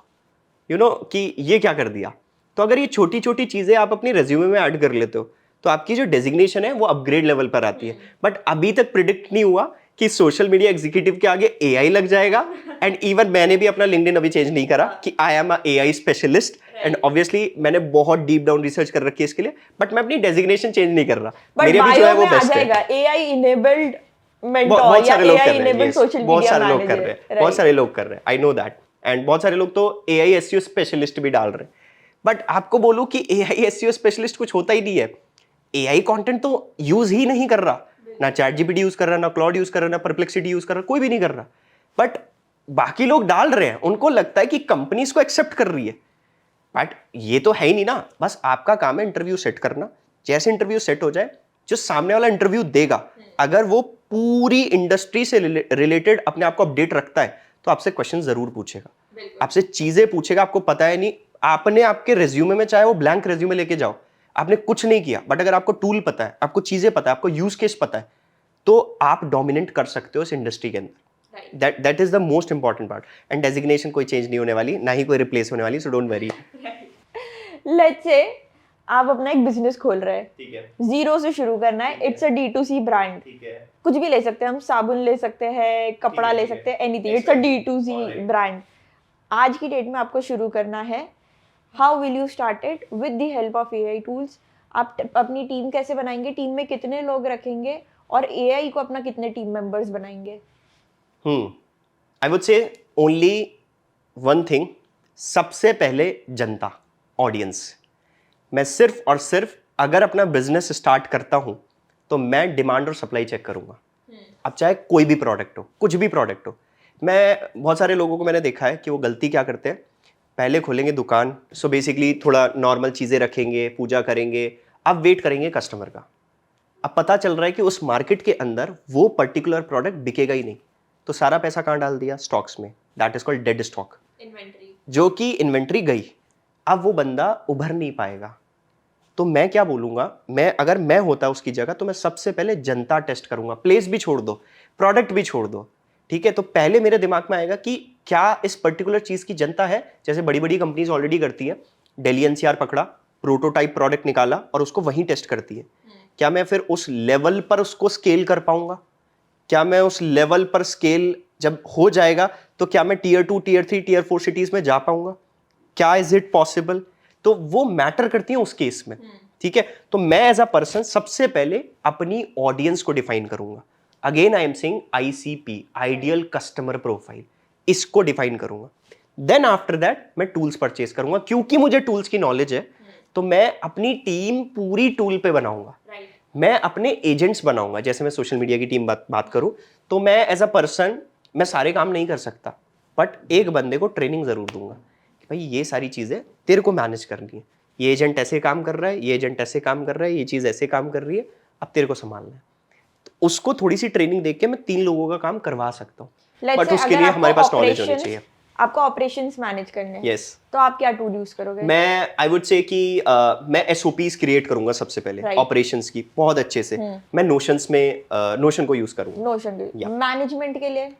you know कि ये क्या कर दिया। तो अगर ये छोटी छोटी चीजें आप अपनी रेज्यूमे में ऐड कर लेते हो तो आपकी जो डेजिग्नेशन है वो अपग्रेड लेवल पर आती है। बट अभी तक प्रिडिक्ट नहीं हुआ कि सोशल मीडिया एग्जीक्यूटिव के आगे एआई लग जाएगा। एंड इवन मैंने भी अपना लिंक्डइन अभी चेंज नहीं करा कि I am a AI specialist. And obviously मैंने बहुत डीप डाउन रिसर्च कर रखी है इसके लिए, बट मैं अपनी डेजिग्नेशन चेंज नहीं कर रहा। मेरे भी जो है वो बेस्ट है। एआई इनेबल्ड मेंटोर या AI enabled social media manager, बहुत सारे लोग कर रहे हैं, आई नो दैट। एंड बहुत सारे लोग तो एआई एसईओ स्पेशलिस्ट भी डाल रहे हैं। बट आपको बोलूं कि एआई एसईओ स्पेशलिस्ट कुछ होता ही नहीं है। एआई कंटेंट तो यूज ही नहीं कर रहा, ना चैट जीपीटी यूज कर रहा, ना क्लॉड यूज कर रहा, ना परप्लेक्सिटी यूज कर रहा, कोई भी नहीं कर रहा। बट बाकी लोग डाल रहे हैं, उनको लगता है कि कंपनी इसको एक्सेप्ट कर रही है। बट ये तो है ही नहीं ना। बस आपका काम है इंटरव्यू सेट करना। जैसे इंटरव्यू सेट हो जाए, जो सामने वाला इंटरव्यू देगा, अगर वो पूरी इंडस्ट्री से रिलेटेड अपने आप को अपडेट रखता है तो आपसे क्वेश्चन जरूर पूछेगा, आपसे चीजें पूछेगा। आपको पता है नहीं, आपने आपके रेज्यूमे में, चाहे वो ब्लैंक रेज्यूमे लेके जाओ, आपने कुछ नहीं किया, बट अगर आपको टूल पता है, आपको चीजें पता है, आपको यूज केस पता है, तो आप डोमिनेट कर सकते हो इस इंडस्ट्री के अंदर। That is the most important part. And designation कोई चेंज नहीं होने वाली, ना ही कोई रिप्लेस होने वाली, so don't worry. Let's say आप अपना एक बिजनेस खोल रहे हैं, ठीक है, जीरो से शुरू करना है, इट्स अ D2C ब्रांड, ठीक है, कुछ भी ले सकते हैं हम, साबुन ले सकते हैं, कपड़ा ले सकते हैं, anything, it's a D2C brand. आज की डेट में आपको शुरू करना है, how will you start it with the help of AI tools? आप अपनी टीम कैसे बनाएंगे, टीम में कितने लोग रखेंगे और एआई को अपना कितने टीम मेंबर्स बनाएंगे? आई वुड से ओनली वन थिंग, सबसे पहले जनता, ऑडियंस। मैं सिर्फ और सिर्फ अगर अपना बिजनेस स्टार्ट करता हूं तो मैं डिमांड और सप्लाई चेक करूंगा। अब चाहे कोई भी प्रोडक्ट हो, कुछ भी प्रोडक्ट हो। मैं बहुत सारे लोगों को मैंने देखा है कि वो गलती क्या करते हैं, पहले खोलेंगे दुकान, सो बेसिकली थोड़ा नॉर्मल चीज़ें रखेंगे, पूजा करेंगे, अब वेट करेंगे कस्टमर का। अब पता चल रहा है कि उस मार्केट के अंदर वो पर्टिकुलर प्रोडक्ट बिकेगा ही नहीं, तो सारा पैसा कहाँ डाल दिया? स्टॉक्स में। That is called dead stock, inventory, जो कि इन्वेंट्री गई। अब वो बंदा उभर नहीं पाएगा। तो मैं क्या बोलूंगा, अगर मैं होता उसकी जगह तो मैं सबसे पहले जनता टेस्ट करूंगा। प्लेस भी छोड़ दो, प्रोडक्ट भी छोड़ दो, ठीक है। तो पहले मेरे दिमाग में आएगा कि क्या इस पर्टिकुलर चीज की जनता है। जैसे बड़ी बड़ी कंपनीज ऑलरेडी करती हैं, दिल्ली एनसीआर पकड़ा, प्रोटोटाइप प्रोडक्ट निकाला और उसको वहीं टेस्ट करती है। क्या मैं फिर उस लेवल पर उसको स्केल कर पाऊंगा? क्या मैं उस लेवल पर स्केल जब हो जाएगा तो क्या मैं टीयर 2, टीयर 3, टीयर 4 सिटीज में जा पाऊंगा? क्या इज इट पॉसिबल? तो वो मैटर करती है उस केस में, ठीक है। तो मैं एज अ पर्सन सबसे पहले अपनी ऑडियंस को डिफाइन करूंगा। Again I am saying ICP, ideal customer profile, इसको डिफाइन करूंगा। देन आफ्टर दैट मैं टूल्स परचेज करूंगा। क्योंकि मुझे टूल्स की नॉलेज है तो मैं अपनी टीम पूरी टूल पे बनाऊंगा। मैं अपने एजेंट्स बनाऊंगा। जैसे मैं सोशल मीडिया की टीम बात करूं तो मैं एज अ पर्सन मैं सारे काम नहीं कर सकता, बट एक बंदे को ट्रेनिंग जरूर दूंगा कि भाई ये सारी चीजें तेरे को मैनेज करनी है। ये एजेंट ऐसे काम कर रहा है, ये एजेंट ऐसे काम कर रहा है, ये चीज ऐसे काम कर रही है, अब तेरे को संभालना है। तो उसको थोड़ी सी ट्रेनिंग देके मैं 3 लोगों का काम करवा सकता हूँ, बट उसके लिए हमारे पास नॉलेज होनी चाहिए। आपको ऑपरेशंस मैनेज करने हैं, yes. तो आप क्या टूल यूज करोगे? मैं आई वुड से कि मैं एसओपीज क्रिएट करूंगा सबसे पहले, ऑपरेशंस की बहुत अच्छे से। मैं नोशंस में नोशन को यूज करूंगा। नोशन मैनेजमेंट के लिए?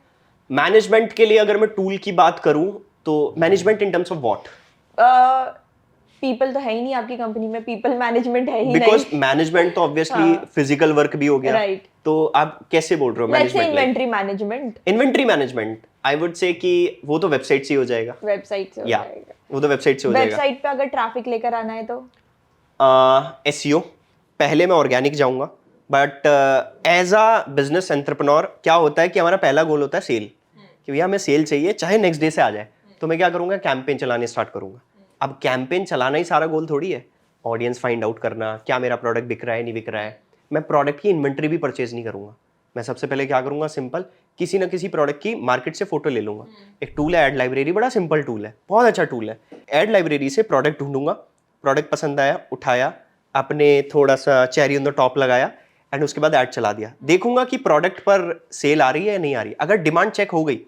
मैनेजमेंट के लिए अगर मैं टूल की बात करूं तो management in terms of what? People तो है ही नहीं आपकी कंपनी में, पीपल मैनेजमेंट है ही नहीं। बिकॉज मैनेजमेंट तो ऑब्वियसली फिजिकल वर्क भी हो गया, राइट। तो आप कैसे बोल रहे हो management? Inventory management. Inventory management I would say कि वो तो वेबसाइट से ही हो जाएगा। वेबसाइट से हो जाएगा, वो तो वेबसाइट से हो जाएगा। वेबसाइट पे अगर ट्रैफिक लेकर आना है तो एसईओ पहले मैं ऑर्गेनिक जाऊंगा, but as a business entrepreneur क्या होता है कि हमारा पहला गोल होता है सेल, कि भैया हमें सेल चाहिए चाहे नेक्स्ट डे से आ जाए। तो मैं क्या करूंगा, कैंपेन चलाने स्टार्ट करूंगा। अब कैंपेन चलाना ही सारा गोल थोड़ी है, ऑडियंस फाइंड आउट करना, क्या मेरा प्रोडक्ट बिक रहा है नहीं बिक रहा है। मैं प्रोडक्ट की इन्वेंट्री भी परचेज नहीं करूंगा। मैं सबसे पहले क्या करूंगा, सिंपल किसी ना किसी प्रोडक्ट की मार्केट से फोटो ले लूंगा। एक टूल है ऐड लाइब्रेरी, बड़ा सिंपल टूल है, बहुत अच्छा टूल है। ऐड लाइब्रेरी से प्रोडक्ट ढूंढूंगा, प्रोडक्ट पसंद आया, उठाया, अपने थोड़ा सा चेरी ऑन द टॉप लगाया एंड उसके बाद ऐड चला दिया। देखूंगा कि प्रोडक्ट पर सेल आ रही है या नहीं आ रही। अगर डिमांड चेक हो गई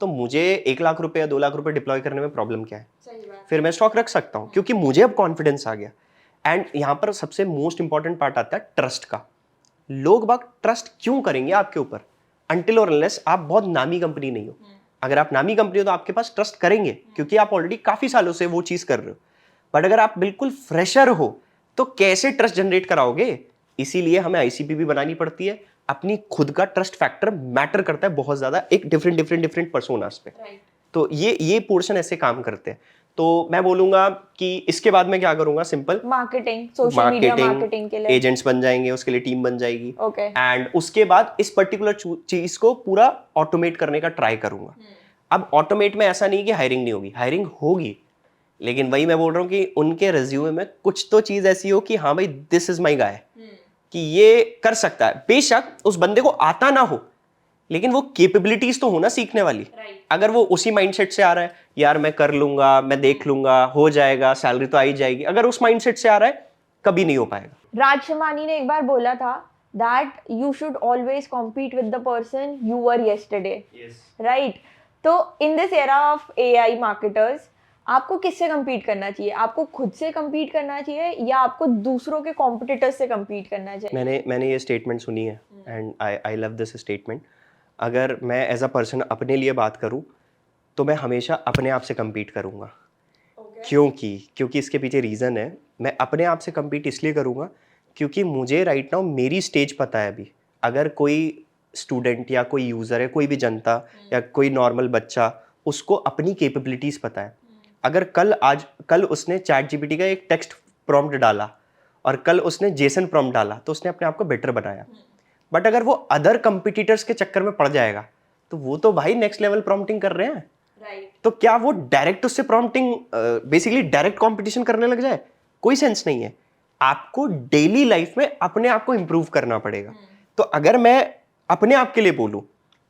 तो मुझे 1 लाख रुपए या 2 लाख रुपए डिप्लॉय करने में प्रॉब्लम क्या है? फिर मैं स्टॉक रख सकता हूँ क्योंकि मुझे अब कॉन्फिडेंस आ गया। एंड यहाँ पर सबसे मोस्ट इंपॉर्टेंट पार्ट आता है ट्रस्ट का। लोग बाग ट्रस्ट क्यों करेंगे आपके ऊपर? अनटिल और अनलेस आप बहुत नामी कंपनी नहीं हो। अगर आप नामी कंपनी हो तो आपके पास ट्रस्ट करेंगे क्योंकि आप ऑलरेडी काफी सालों से वो चीज कर रहे हो। बट अगर आप बिल्कुल फ्रेशर हो तो कैसे ट्रस्ट जनरेट कराओगे? इसीलिए हमें आईसीपी भी बनानी पड़ती है। अपनी खुद का ट्रस्ट फैक्टर मैटर करता है बहुत ज्यादा एक डिफरेंट पर्सोनास पे। तो ये पोर्शन ऐसे काम करते हैं। तो मैं बोलूंगा कि इसके बाद मैं क्या करूंगा, simple marketing, social media marketing के लिए एजेंट्स बन जाएंगे, उसके लिए टीम बन जाएगी। ओके। एंड उसके बाद इस पर्टिकुलर चीज को पूरा ऑटोमेट करने का ट्राई करूंगा। अब ऑटोमेट में ऐसा नहीं कि हायरिंग नहीं होगी, हायरिंग होगी, लेकिन वही मैं बोल रहा हूँ कि उनके रिज्यूमे में कुछ तो चीज ऐसी हो कि हाँ भाई दिस इज माई गाय, कि ये कर सकता है। बेशक उस बंदे को आता ना हो, लेकिन वो कैपेबिलिटीज तो होना सीखने वाली। अगर वो उसी माइंडसेट से आ रहा है, यार मैं कर लूंगा, मैं देख लूंगा, हो जाएगा, सैलरी तो आ ही जाएगी, अगर उस माइंडसेट से आ रहा है कभी नहीं हो पाएगा। राज शमानी ने एक बार बोला था that you should always compete with the person you were yesterday. Yes. Right? तो in this era of AI marketers, आपको किससे compete करना चाहिए? आपको खुद से compete करना चाहिए या आपको दूसरों के competitors से compete करना चाहिए? मैंने ये स्टेटमेंट सुनी है and I love this statement. अगर मैं एज अ पर्सन अपने लिए बात करूं तो मैं हमेशा अपने आप से compete करूंगा। क्योंकि इसके पीछे रीज़न है। मैं अपने आप से compete इसलिए करूंगा क्योंकि मुझे राइट नाउ मेरी स्टेज पता है। अभी अगर कोई स्टूडेंट या कोई यूज़र है, कोई भी जनता या कोई नॉर्मल बच्चा, उसको अपनी कैपेबिलिटीज़ पता है। अगर कल उसने चैट जीपीटी का एक टेक्स्ट प्रॉम्प्ट डाला और कल उसने जेसन प्रॉम्प्ट डाला तो उसने अपने आप को बेटर बनाया। बट अगर वो अदर कंपिटिटर्स के चक्कर में पड़ जाएगा तो वो तो भाई नेक्स्ट लेवल प्रॉम्प्टिंग कर रहे हैं। तो क्या वो डायरेक्ट उससे प्रॉम्प्टिंग बेसिकली डायरेक्ट कंपटीशन करने लग जाए? कोई सेंस नहीं है। आपको डेली लाइफ में अपने आप को इंप्रूव करना पड़ेगा। तो अगर मैं अपने आप के लिए बोलूं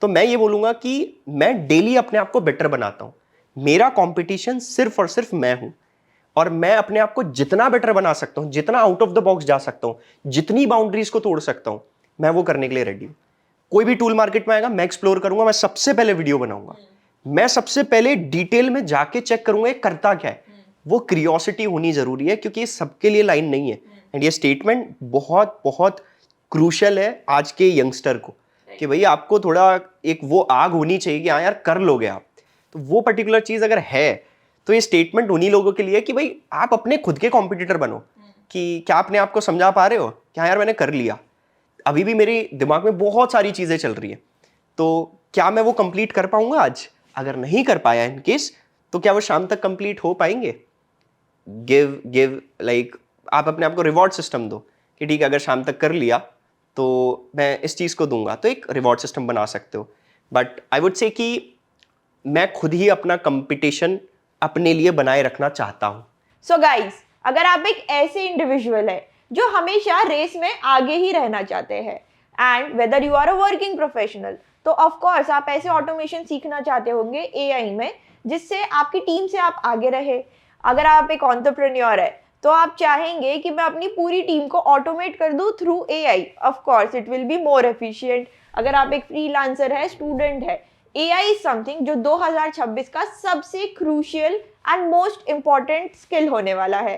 तो मैं ये बोलूंगा कि मैं डेली अपने आप को बेटर बनाता हूं। मेरा कंपटीशन सिर्फ और सिर्फ मैं हूं और मैं अपने आप को जितना बेटर बना सकता हूं, जितना आउट ऑफ द बॉक्स जा सकता हूं, जितनी बाउंड्रीज को तोड़ सकता हूं, मैं वो करने के लिए रेडी हूं। कोई भी टूल मार्केट में आएगा, मैं एक्सप्लोर करूंगा, मैं सबसे पहले वीडियो बनाऊंगा, मैं सबसे पहले डिटेल में जाके चेक करूंगा ये करता क्या है। वो क्यूरियोसिटी होनी जरूरी है क्योंकि ये सबके लिए लाइन नहीं है। एंड ये स्टेटमेंट बहुत बहुत क्रूशल है आज के यंगस्टर को कि भाई आपको थोड़ा एक वो आग होनी चाहिए कि हाँ यार कर लोगे आप। तो वो पर्टिकुलर चीज अगर है तो ये स्टेटमेंट उन्हीं लोगों के लिए कि भाई आप अपने खुद के कॉम्पिटिटर बनो। कि क्या अपने आप को समझा पा रहे हो कि हाँ यार मैंने कर लिया, अभी भी मेरे दिमाग में बहुत सारी चीजें चल रही है, तो क्या मैं वो कंप्लीट कर पाऊंगा आज? अगर नहीं कर पाया इन केस तो क्या वो शाम तक कंप्लीट हो पाएंगे? गिव लाइक आप अपने आप को रिवॉर्ड सिस्टम दो कि ठीक है अगर शाम तक कर लिया तो मैं इस चीज़ को दूंगा, तो एक रिवॉर्ड सिस्टम बना सकते हो। बट आई वुड से कि मैं खुद ही अपना कंपटीशन अपने लिए बनाए रखना चाहता हूँ। सो गाइस, अगर आप एक ऐसे इंडिविजुअल है जो हमेशा रेस में आगे ही रहना चाहते हैं and whether you are a working professional, तो ऑफ कोर्स आप ऐसे ऑटोमेशन सीखना चाहते होंगे एआई में जिससे आपकी टीम से आप आगे रहे। अगर आप एक एंटरप्रेन्योर है तो आप चाहेंगे कि मैं अपनी पूरी टीम को ऑटोमेट कर दूं through AI. Of course it will be more efficient. अगर आप एक फ्रीलांसर है, स्टूडेंट है, एआई इज समथिंग जो 2026 का सबसे crucial and most important skill होने वाला है।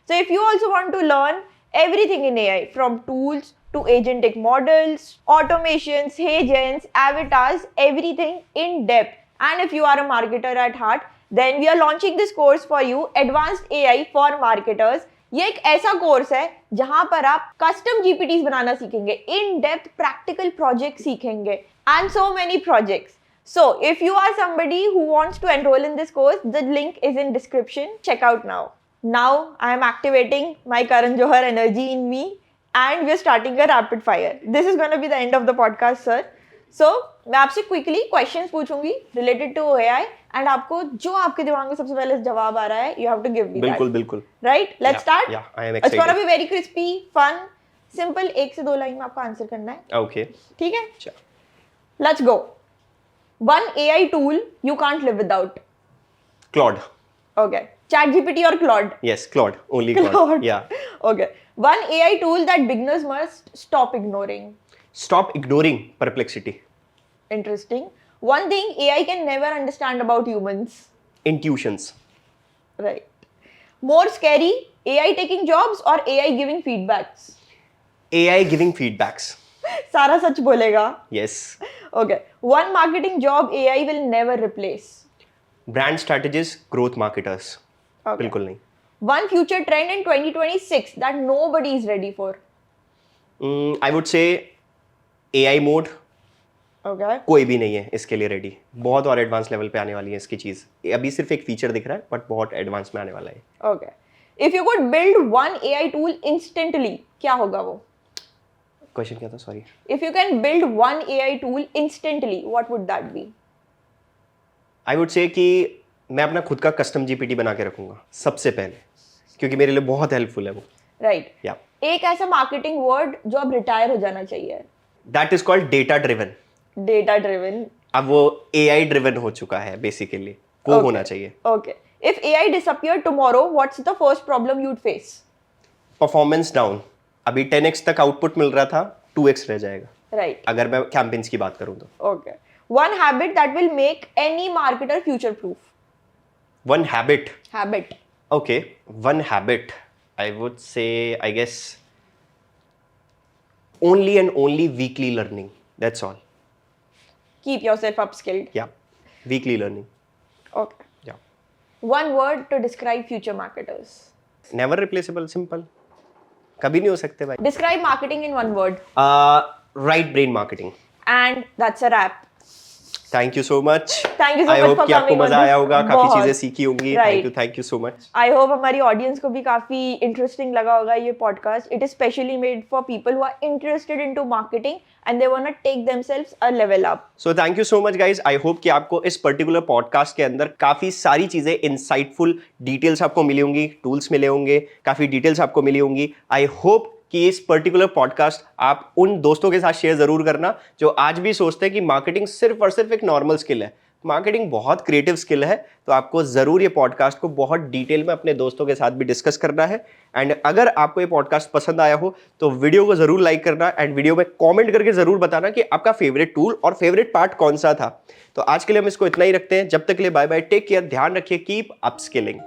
So if you also want to learn everything in AI from tools to agentic models, automations, agents, avatars, everything in depth. And if you are a marketer at heart, then we are launching this course for you, Advanced AI for Marketers. ये एक ऐसा course है जहां पर आप custom जीपीटीज बनाना सीखेंगे, in depth practical project सीखेंगे and so many projects. So if you are somebody who wants to enroll in this course, the link is in description. Check out now. Now I am activating my Karan Johar energy in me and we are starting a rapid fire. This is going to be the end of the podcast, sir. So मैं आपसे quickly questions पूछूंगी related to AI and आपको जो आपके दिमाग में सबसे पहले जवाब आ रहा है you have to give me that. बिल्कुल. Right, let's start. I am excited. It's gonna be very crispy, fun, simple. 1 से 2 लाइन में आपको आंसर करना है. ओके, ठीक है, let's go. One AI tool you can't live without. Claude. Okay. ChatGPT or Claude? Yes, Claude. Only Claude. Yeah. Okay. One AI tool that beginners must stop ignoring. Stop ignoring Perplexity. Interesting. One thing AI can never understand about humans. Intuitions. Right. More scary, AI taking jobs or AI giving feedbacks? AI giving feedbacks. सारा सच बोलेगा. Yes. Okay. One marketing job AI will never replace. Brand strategists, growth marketers. Okay. बिल्कुल नहीं. One future trend in 2026 that nobody is ready for. I would say AI mode Okay. कोई भी नहीं है इसके लिए रेडी. बहुत और एडवांस लेवल पे आने वाली है इसकी चीज़. अभी सिर्फ एक फीचर दिख रहा है बट बहुत एडवांस में आने वाला है. Okay. If you could build one AI tool instantly, क्या होगा वो? क्वेश्चन क्या था, sorry. If you can build one AI tool instantly, what would that be? I would say कि मैं अपना खुद का कस्टम जीपीटी बना के रखूंगा सबसे पहले, क्योंकि मेरे लिए बहुत हेल्पफुल है वो. Right. या एक ऐसा मार्केटिंग वर्ड जो अब रिटायर हो जाना चाहिए. That is called data driven. Data driven. अब वो एआई ड्रिवन हो चुका है बेसिकली, वो Okay. होना चाहिए. Okay. If AI disappeared tomorrow, what's the first problem you'd face? Performance down. अभी 10x तक आउटपुट मिल रहा था, 2x रह जाएगा Right. अगर मैं कैंपेन्स की बात करूं तो. Okay. One habit that will make any marketer future proof. One habit. Habit. Okay, one habit. I would say, I guess, only and only weekly learning. That's all. Keep yourself upskilled. Yeah, weekly learning. Okay. Yeah. One word to describe future marketers. Never replaceable. Simple. कभी नहीं हो सकते भाई. Describe marketing in one word. Right brain marketing. And that's a wrap. Thank you so much. Thank you so I much hope for कि आपको coming on मजा आया this. होगा, काफी बहुत. चीजें सीखी होंगी. Right. Thank you so much. I hope हमारी ऑडियंस को भी काफी इंटरेस्टिंग लगा होगा ये podcast. It is specially made for people who are interested into marketing and they want to take themselves a level up. So thank you so much guys. I hope कि आपको इस particular podcast के अंदर काफी सारी चीजें, insightful details आपको मिली होंगी, टूल्स मिले होंगे, काफी डिटेल्स आपको मिली होंगी. आई होप कि इस पर्टिकुलर पॉडकास्ट आप उन दोस्तों के साथ शेयर जरूर करना जो आज भी सोचते हैं कि मार्केटिंग सिर्फ और सिर्फ एक नॉर्मल स्किल है. मार्केटिंग बहुत क्रिएटिव स्किल है, तो आपको ज़रूर ये पॉडकास्ट को बहुत डिटेल में अपने दोस्तों के साथ भी डिस्कस करना है. एंड अगर आपको ये पॉडकास्ट पसंद आया हो तो वीडियो को ज़रूर लाइक करना एंड वीडियो में कमेंट करके ज़रूर बताना कि आपका फेवरेट टूल और फेवरेट पार्ट कौन सा था. तो आज के लिए हम इसको इतना ही रखते हैं. जब तक के लिए बाय बाय, टेक केयर, ध्यान रखिए, कीप अपस्किलिंग.